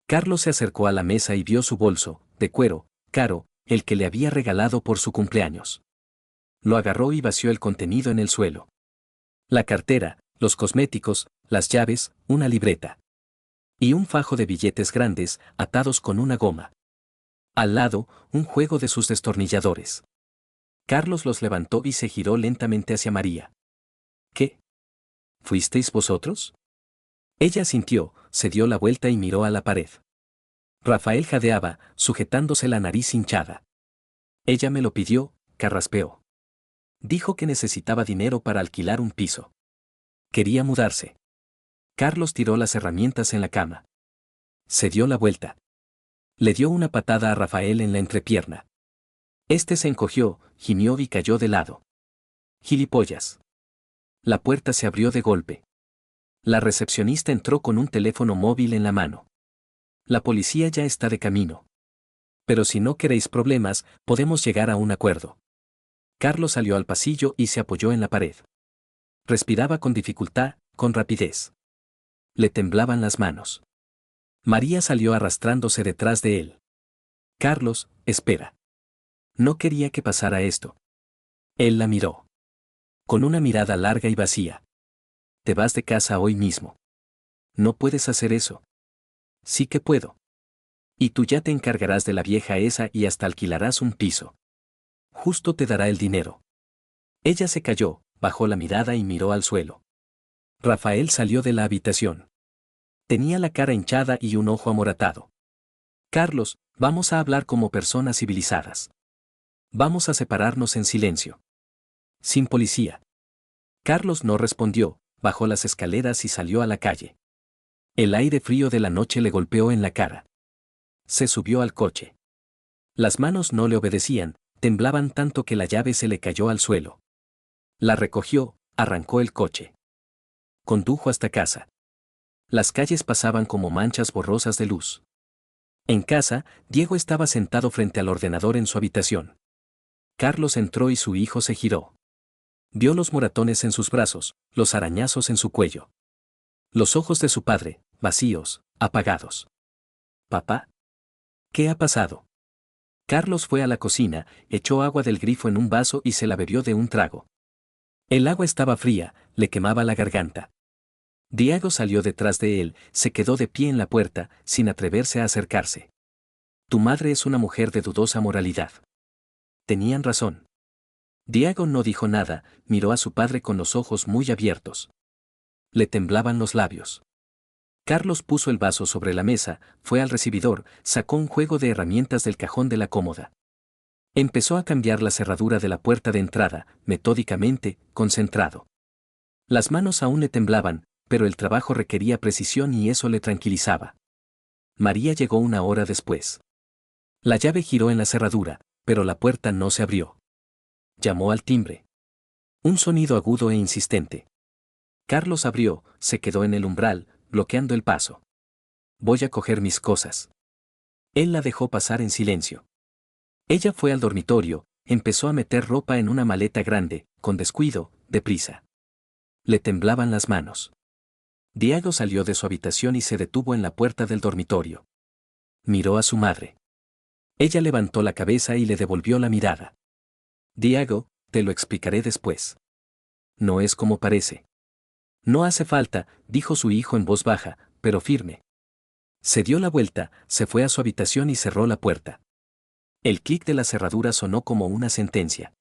Carlos se acercó a la mesa y vio su bolso, de cuero, caro, el que le había regalado por su cumpleaños. Lo agarró y vació el contenido en el suelo. La cartera, los cosméticos, las llaves, una libreta. Y un fajo de billetes grandes, atados con una goma. Al lado, un juego de sus destornilladores. Carlos los levantó y se giró lentamente hacia María. ¿Qué? ¿Fuisteis vosotros? Ella asintió, se dio la vuelta y miró a la pared. Rafael jadeaba, sujetándose la nariz hinchada. Ella me lo pidió, carraspeó. Dijo que necesitaba dinero para alquilar un piso. Quería mudarse. Carlos tiró las herramientas en la cama. Se dio la vuelta. Le dio una patada a Rafael en la entrepierna. Este se encogió, gimió y cayó de lado. Gilipollas. La puerta se abrió de golpe. La recepcionista entró con un teléfono móvil en la mano. La policía ya está de camino. Pero si no queréis problemas, podemos llegar a un acuerdo. Carlos salió al pasillo y se apoyó en la pared. Respiraba con dificultad, con rapidez. Le temblaban las manos. María salió arrastrándose detrás de él. Carlos, espera. No quería que pasara esto. Él la miró. Con una mirada larga y vacía. Te vas de casa hoy mismo. No puedes hacer eso. Sí que puedo. Y tú ya te encargarás de la vieja esa y hasta alquilarás un piso. Justo te dará el dinero. Ella se calló, bajó la mirada y miró al suelo. Rafael salió de la habitación. Tenía la cara hinchada y un ojo amoratado. Carlos, vamos a hablar como personas civilizadas. Vamos a separarnos en silencio. Sin policía. Carlos no respondió, bajó las escaleras y salió a la calle. El aire frío de la noche le golpeó en la cara. Se subió al coche. Las manos no le obedecían, temblaban tanto que la llave se le cayó al suelo. La recogió, arrancó el coche. Condujo hasta casa. Las calles pasaban como manchas borrosas de luz. En casa, Diego estaba sentado frente al ordenador en su habitación. Carlos entró y su hijo se giró. Vio los moratones en sus brazos, los arañazos en su cuello. Los ojos de su padre, vacíos, apagados. «Papá. ¿Qué ha pasado?» Carlos fue a la cocina, echó agua del grifo en un vaso y se la bebió de un trago. El agua estaba fría, le quemaba la garganta. Diego salió detrás de él, se quedó de pie en la puerta, sin atreverse a acercarse. Tu madre es una mujer de dudosa moralidad. Tenían razón. Diego no dijo nada, miró a su padre con los ojos muy abiertos. Le temblaban los labios. Carlos puso el vaso sobre la mesa, fue al recibidor, sacó un juego de herramientas del cajón de la cómoda. Empezó a cambiar la cerradura de la puerta de entrada, metódicamente, concentrado. Las manos aún le temblaban, pero el trabajo requería precisión y eso le tranquilizaba. María llegó 1 hora después. La llave giró en la cerradura, pero la puerta no se abrió. Llamó al timbre. Un sonido agudo e insistente. Carlos abrió, se quedó en el umbral, bloqueando el paso. Voy a coger mis cosas. Él la dejó pasar en silencio. Ella fue al dormitorio, empezó a meter ropa en una maleta grande, con descuido, deprisa. Le temblaban las manos. Diego salió de su habitación y se detuvo en la puerta del dormitorio. Miró a su madre. Ella levantó la cabeza y le devolvió la mirada. Diego, te lo explicaré después. No es como parece. No hace falta, dijo su hijo en voz baja, pero firme. Se dio la vuelta, se fue a su habitación y cerró la puerta. El clic de la cerradura sonó como una sentencia.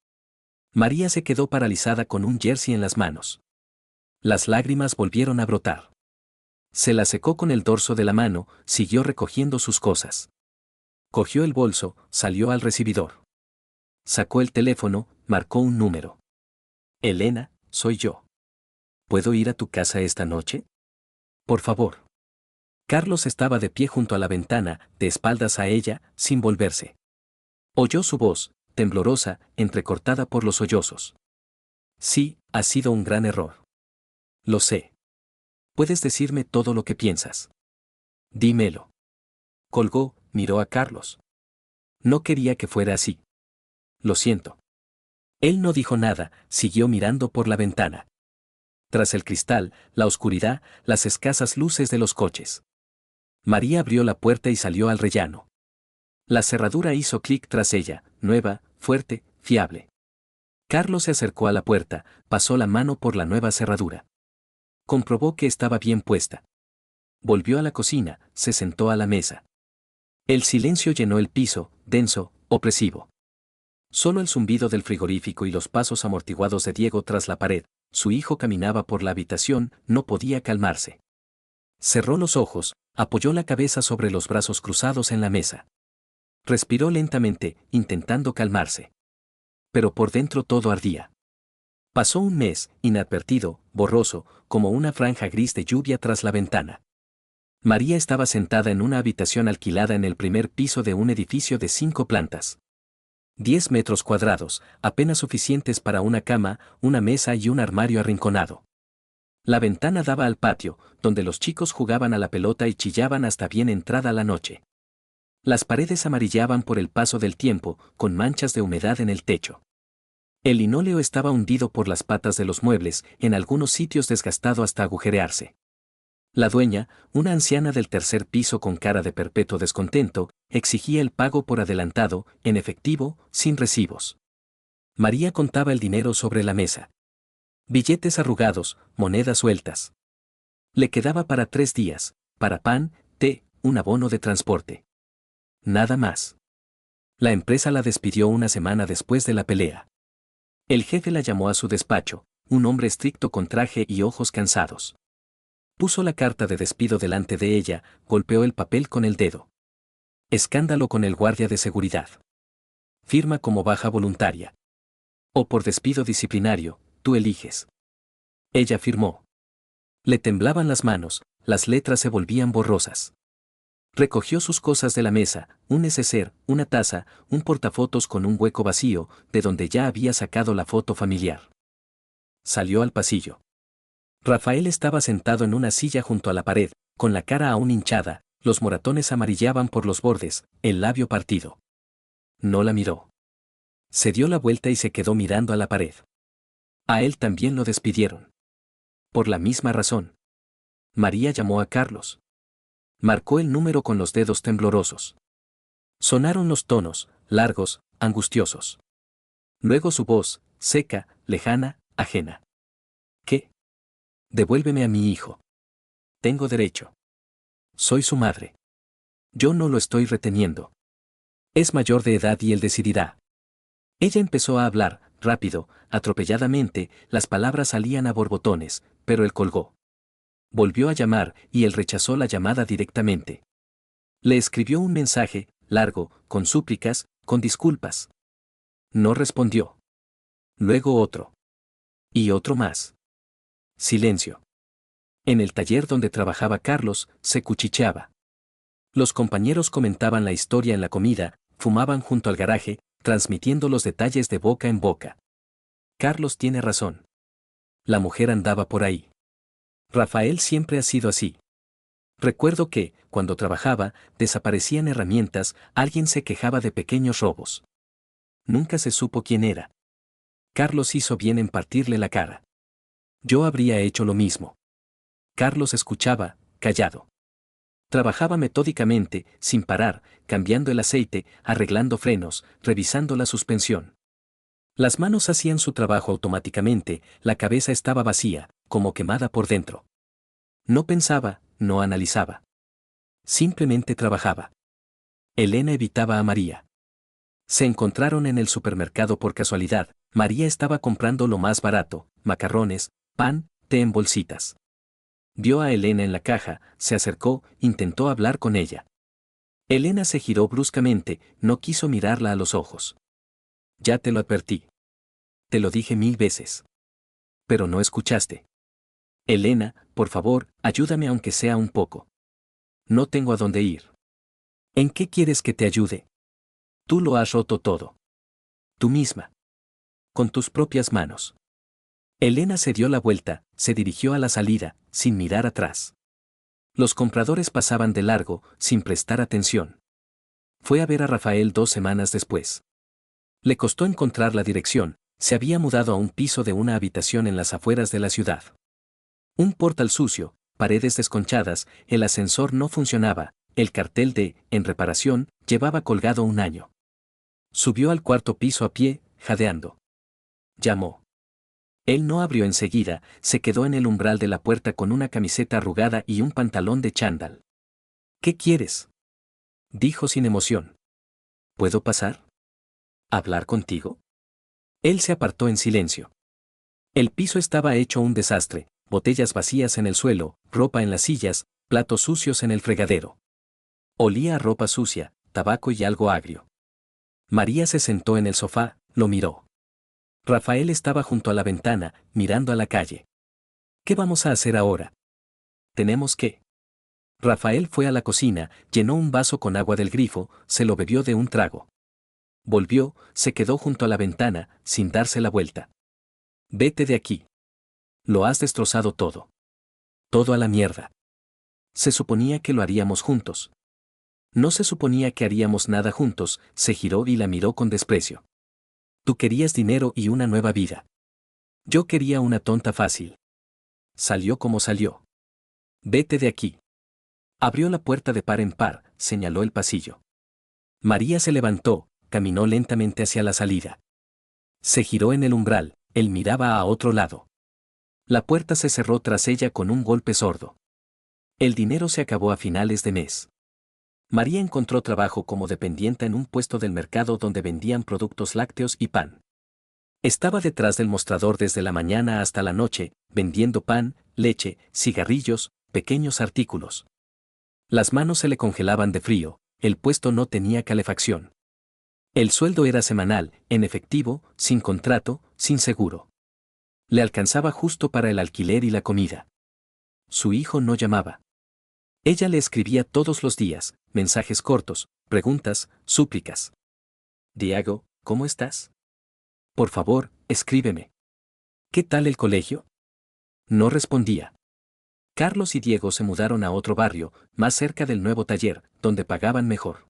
María se quedó paralizada con un jersey en las manos. Las lágrimas volvieron a brotar. Se la secó con el dorso de la mano, siguió recogiendo sus cosas. Cogió el bolso, salió al recibidor. Sacó el teléfono, marcó un número. Elena, soy yo. ¿Puedo ir a tu casa esta noche? Por favor. Carlos estaba de pie junto a la ventana, de espaldas a ella, sin volverse. Oyó su voz, temblorosa, entrecortada por los sollozos. Sí, ha sido un gran error. Lo sé. Puedes decirme todo lo que piensas. Dímelo. Colgó, miró a Carlos. No quería que fuera así. Lo siento. Él no dijo nada, siguió mirando por la ventana. Tras el cristal, la oscuridad, las escasas luces de los coches. María abrió la puerta y salió al rellano. La cerradura hizo clic tras ella, nueva, fuerte, fiable. Carlos se acercó a la puerta, pasó la mano por la nueva cerradura. Comprobó que estaba bien puesta. Volvió a la cocina, se sentó a la mesa. El silencio llenó el piso, denso, opresivo. Solo el zumbido del frigorífico y los pasos amortiguados de Diego tras la pared. Su hijo caminaba por la habitación, no podía calmarse. Cerró los ojos, apoyó la cabeza sobre los brazos cruzados en la mesa. Respiró lentamente, intentando calmarse. Pero por dentro todo ardía. Pasó un mes, inadvertido, borroso, como una franja gris de lluvia tras la ventana. María estaba sentada en una habitación alquilada en el primer piso de un edificio de 5 plantas. 10 metros cuadrados, apenas suficientes para una cama, una mesa y un armario arrinconado. La ventana daba al patio, donde los chicos jugaban a la pelota y chillaban hasta bien entrada la noche. Las paredes amarillaban por el paso del tiempo, con manchas de humedad en el techo. El linóleo estaba hundido por las patas de los muebles, en algunos sitios desgastado hasta agujerearse. La dueña, una anciana del tercer piso con cara de perpetuo descontento, exigía el pago por adelantado, en efectivo, sin recibos. María contaba el dinero sobre la mesa. Billetes arrugados, monedas sueltas. Le quedaba para 3 días, para pan, té, un abono de transporte. Nada más. La empresa la despidió una semana después de la pelea. El jefe la llamó a su despacho, un hombre estricto con traje y ojos cansados. Puso la carta de despido delante de ella, golpeó el papel con el dedo. Escándalo con el guardia de seguridad. Firma como baja voluntaria. O por despido disciplinario, tú eliges. Ella firmó. Le temblaban las manos, las letras se volvían borrosas. Recogió sus cosas de la mesa, un neceser, una taza, un portafotos con un hueco vacío, de donde ya había sacado la foto familiar. Salió al pasillo. Rafael estaba sentado en una silla junto a la pared, con la cara aún hinchada, los moratones amarillaban por los bordes, el labio partido. No la miró. Se dio la vuelta y se quedó mirando a la pared. A él también lo despidieron. Por la misma razón. María llamó a Carlos. Marcó el número con los dedos temblorosos. Sonaron los tonos, largos, angustiosos. Luego su voz, seca, lejana, ajena. ¿Qué? Devuélveme a mi hijo. Tengo derecho. Soy su madre. Yo no lo estoy reteniendo. Es mayor de edad y él decidirá. Ella empezó a hablar, rápido, atropelladamente, las palabras salían a borbotones, pero él colgó. Volvió a llamar y él rechazó la llamada directamente. Le escribió un mensaje, largo, con súplicas, con disculpas. No respondió. Luego otro. Y otro más. Silencio. En el taller donde trabajaba Carlos, se cuchicheaba. Los compañeros comentaban la historia en la comida, fumaban junto al garaje, transmitiendo los detalles de boca en boca. Carlos tiene razón. La mujer andaba por ahí. Rafael siempre ha sido así. Recuerdo que, cuando trabajaba, desaparecían herramientas, alguien se quejaba de pequeños robos. Nunca se supo quién era. Carlos hizo bien en partirle la cara. Yo habría hecho lo mismo. Carlos escuchaba, callado. Trabajaba metódicamente, sin parar, cambiando el aceite, arreglando frenos, revisando la suspensión. Las manos hacían su trabajo automáticamente, la cabeza estaba vacía, como quemada por dentro. No pensaba, no analizaba. Simplemente trabajaba. Elena evitaba a María. Se encontraron en el supermercado por casualidad. María estaba comprando lo más barato, macarrones, pan, té en bolsitas. Vio a Elena en la caja, se acercó, intentó hablar con ella. Elena se giró bruscamente, no quiso mirarla a los ojos. Ya te lo advertí. Te lo dije 1000 veces. Pero no escuchaste. Elena, por favor, ayúdame aunque sea un poco. No tengo a dónde ir. ¿En qué quieres que te ayude? Tú lo has roto todo. Tú misma. Con tus propias manos. Elena se dio la vuelta, se dirigió a la salida, sin mirar atrás. Los compradores pasaban de largo, sin prestar atención. Fue a ver a Rafael 2 semanas después. Le costó encontrar la dirección, se había mudado a un piso de una habitación en las afueras de la ciudad. Un portal sucio, paredes desconchadas, el ascensor no funcionaba, el cartel de «En reparación» llevaba colgado 1 año. Subió al 4.º piso a pie, jadeando. Llamó. Él no abrió enseguida, se quedó en el umbral de la puerta con una camiseta arrugada y un pantalón de chándal. ¿Qué quieres?, dijo sin emoción. ¿Puedo pasar? ¿Hablar contigo? Él se apartó en silencio. El piso estaba hecho un desastre, botellas vacías en el suelo, ropa en las sillas, platos sucios en el fregadero. Olía a ropa sucia, tabaco y algo agrio. María se sentó en el sofá, lo miró. Rafael estaba junto a la ventana, mirando a la calle. ¿Qué vamos a hacer ahora? Tenemos que. Rafael fue a la cocina, llenó un vaso con agua del grifo, se lo bebió de un trago. Volvió, se quedó junto a la ventana, sin darse la vuelta. Vete de aquí. Lo has destrozado todo. Todo a la mierda. Se suponía que lo haríamos juntos. No se suponía que haríamos nada juntos, se giró y la miró con desprecio. Tú querías dinero y una nueva vida. Yo quería una tonta fácil. Salió como salió. Vete de aquí. Abrió la puerta de par en par, señaló el pasillo. María se levantó, caminó lentamente hacia la salida. Se giró en el umbral, él miraba a otro lado. La puerta se cerró tras ella con un golpe sordo. El dinero se acabó a finales de mes. María encontró trabajo como dependienta en un puesto del mercado donde vendían productos lácteos y pan. Estaba detrás del mostrador desde la mañana hasta la noche, vendiendo pan, leche, cigarrillos, pequeños artículos. Las manos se le congelaban de frío, el puesto no tenía calefacción. El sueldo era semanal, en efectivo, sin contrato, sin seguro. Le alcanzaba justo para el alquiler y la comida. Su hijo no llamaba. Ella le escribía todos los días, mensajes cortos, preguntas, súplicas. Diego, ¿cómo estás? Por favor, escríbeme. ¿Qué tal el colegio? No respondía. Carlos y Diego se mudaron a otro barrio, más cerca del nuevo taller, donde pagaban mejor.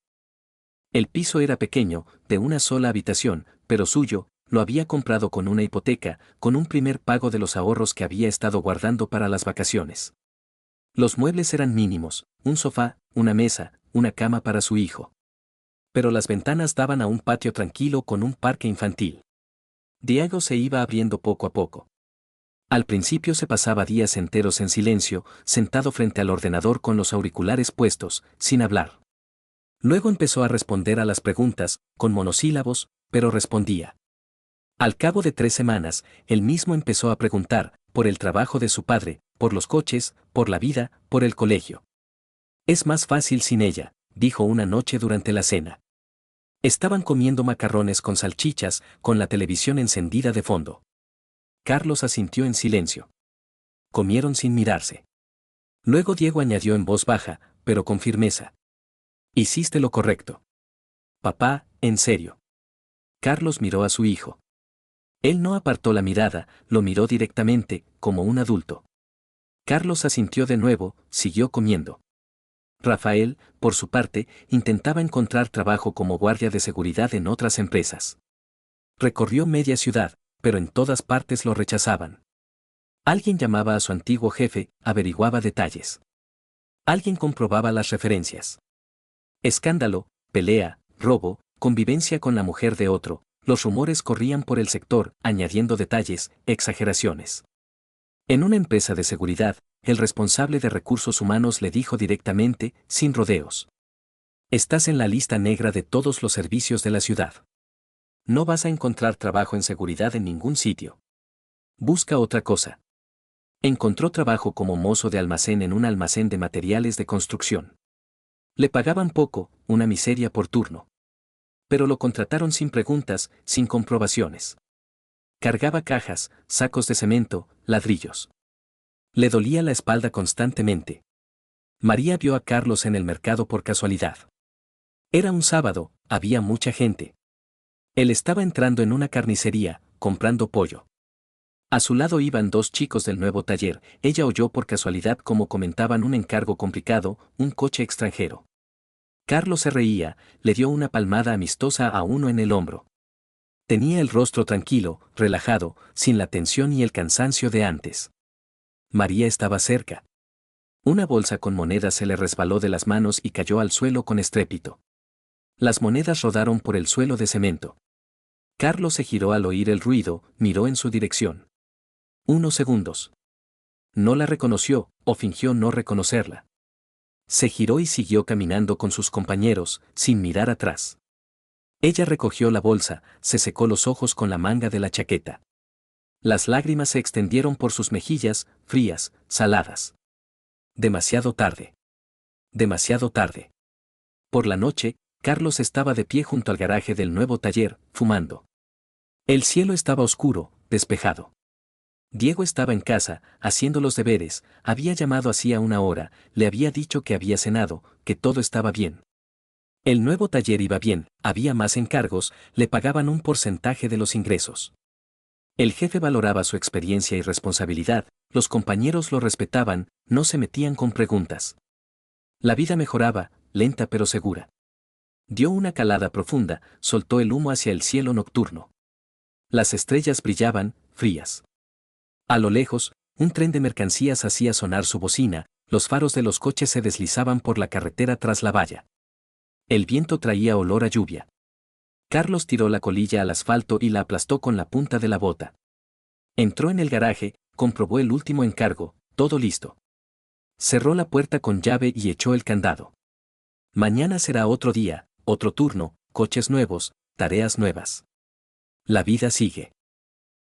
El piso era pequeño, de una sola habitación, pero suyo, lo había comprado con una hipoteca, con un primer pago de los ahorros que había estado guardando para las vacaciones. Los muebles eran mínimos, un sofá, una mesa, una cama para su hijo. Pero las ventanas daban a un patio tranquilo con un parque infantil. Diego se iba abriendo poco a poco. Al principio se pasaba días enteros en silencio, sentado frente al ordenador con los auriculares puestos, sin hablar. Luego empezó a responder a las preguntas, con monosílabos, pero respondía. Al cabo de 3 semanas, él mismo empezó a preguntar, por el trabajo de su padre, por los coches, por la vida, por el colegio. Es más fácil sin ella, dijo una noche durante la cena. Estaban comiendo macarrones con salchichas, con la televisión encendida de fondo. Carlos asintió en silencio. Comieron sin mirarse. Luego Diego añadió en voz baja, pero con firmeza. Hiciste lo correcto. Papá, en serio. Carlos miró a su hijo. Él no apartó la mirada, lo miró directamente, como un adulto. Carlos asintió de nuevo, siguió comiendo. Rafael, por su parte, intentaba encontrar trabajo como guardia de seguridad en otras empresas. Recorrió media ciudad, pero en todas partes lo rechazaban. Alguien llamaba a su antiguo jefe, averiguaba detalles. Alguien comprobaba las referencias. Escándalo, pelea, robo, convivencia con la mujer de otro, los rumores corrían por el sector, añadiendo detalles, exageraciones. En una empresa de seguridad, el responsable de recursos humanos le dijo directamente, sin rodeos. Estás en la lista negra de todos los servicios de la ciudad. No vas a encontrar trabajo en seguridad en ningún sitio. Busca otra cosa. Encontró trabajo como mozo de almacén en un almacén de materiales de construcción. Le pagaban poco, una miseria por turno. Pero lo contrataron sin preguntas, sin comprobaciones. Cargaba cajas, sacos de cemento, ladrillos. Le dolía la espalda constantemente. María vio a Carlos en el mercado por casualidad. Era un sábado, había mucha gente. Él estaba entrando en una carnicería, comprando pollo. A su lado iban dos chicos del nuevo taller, ella oyó por casualidad cómo comentaban un encargo complicado, un coche extranjero. Carlos se reía, le dio una palmada amistosa a uno en el hombro. Tenía el rostro tranquilo, relajado, sin la tensión y el cansancio de antes. María estaba cerca. Una bolsa con monedas se le resbaló de las manos y cayó al suelo con estrépito. Las monedas rodaron por el suelo de cemento. Carlos se giró al oír el ruido, miró en su dirección. Unos segundos. No la reconoció, o fingió no reconocerla. Se giró y siguió caminando con sus compañeros, sin mirar atrás. Ella recogió la bolsa, se secó los ojos con la manga de la chaqueta. Las lágrimas se extendieron por sus mejillas, frías, saladas. Demasiado tarde. Demasiado tarde. Por la noche, Carlos estaba de pie junto al garaje del nuevo taller, fumando. El cielo estaba oscuro, despejado. Diego estaba en casa, haciendo los deberes, había llamado hacía una hora, le había dicho que había cenado, que todo estaba bien. El nuevo taller iba bien, había más encargos, le pagaban un porcentaje de los ingresos. El jefe valoraba su experiencia y responsabilidad, los compañeros lo respetaban, no se metían con preguntas. La vida mejoraba, lenta pero segura. Dio una calada profunda, soltó el humo hacia el cielo nocturno. Las estrellas brillaban, frías. A lo lejos, un tren de mercancías hacía sonar su bocina, los faros de los coches se deslizaban por la carretera tras la valla. El viento traía olor a lluvia. Carlos tiró la colilla al asfalto y la aplastó con la punta de la bota. Entró en el garaje, comprobó el último encargo, todo listo. Cerró la puerta con llave y echó el candado. Mañana será otro día, otro turno, coches nuevos, tareas nuevas. La vida sigue.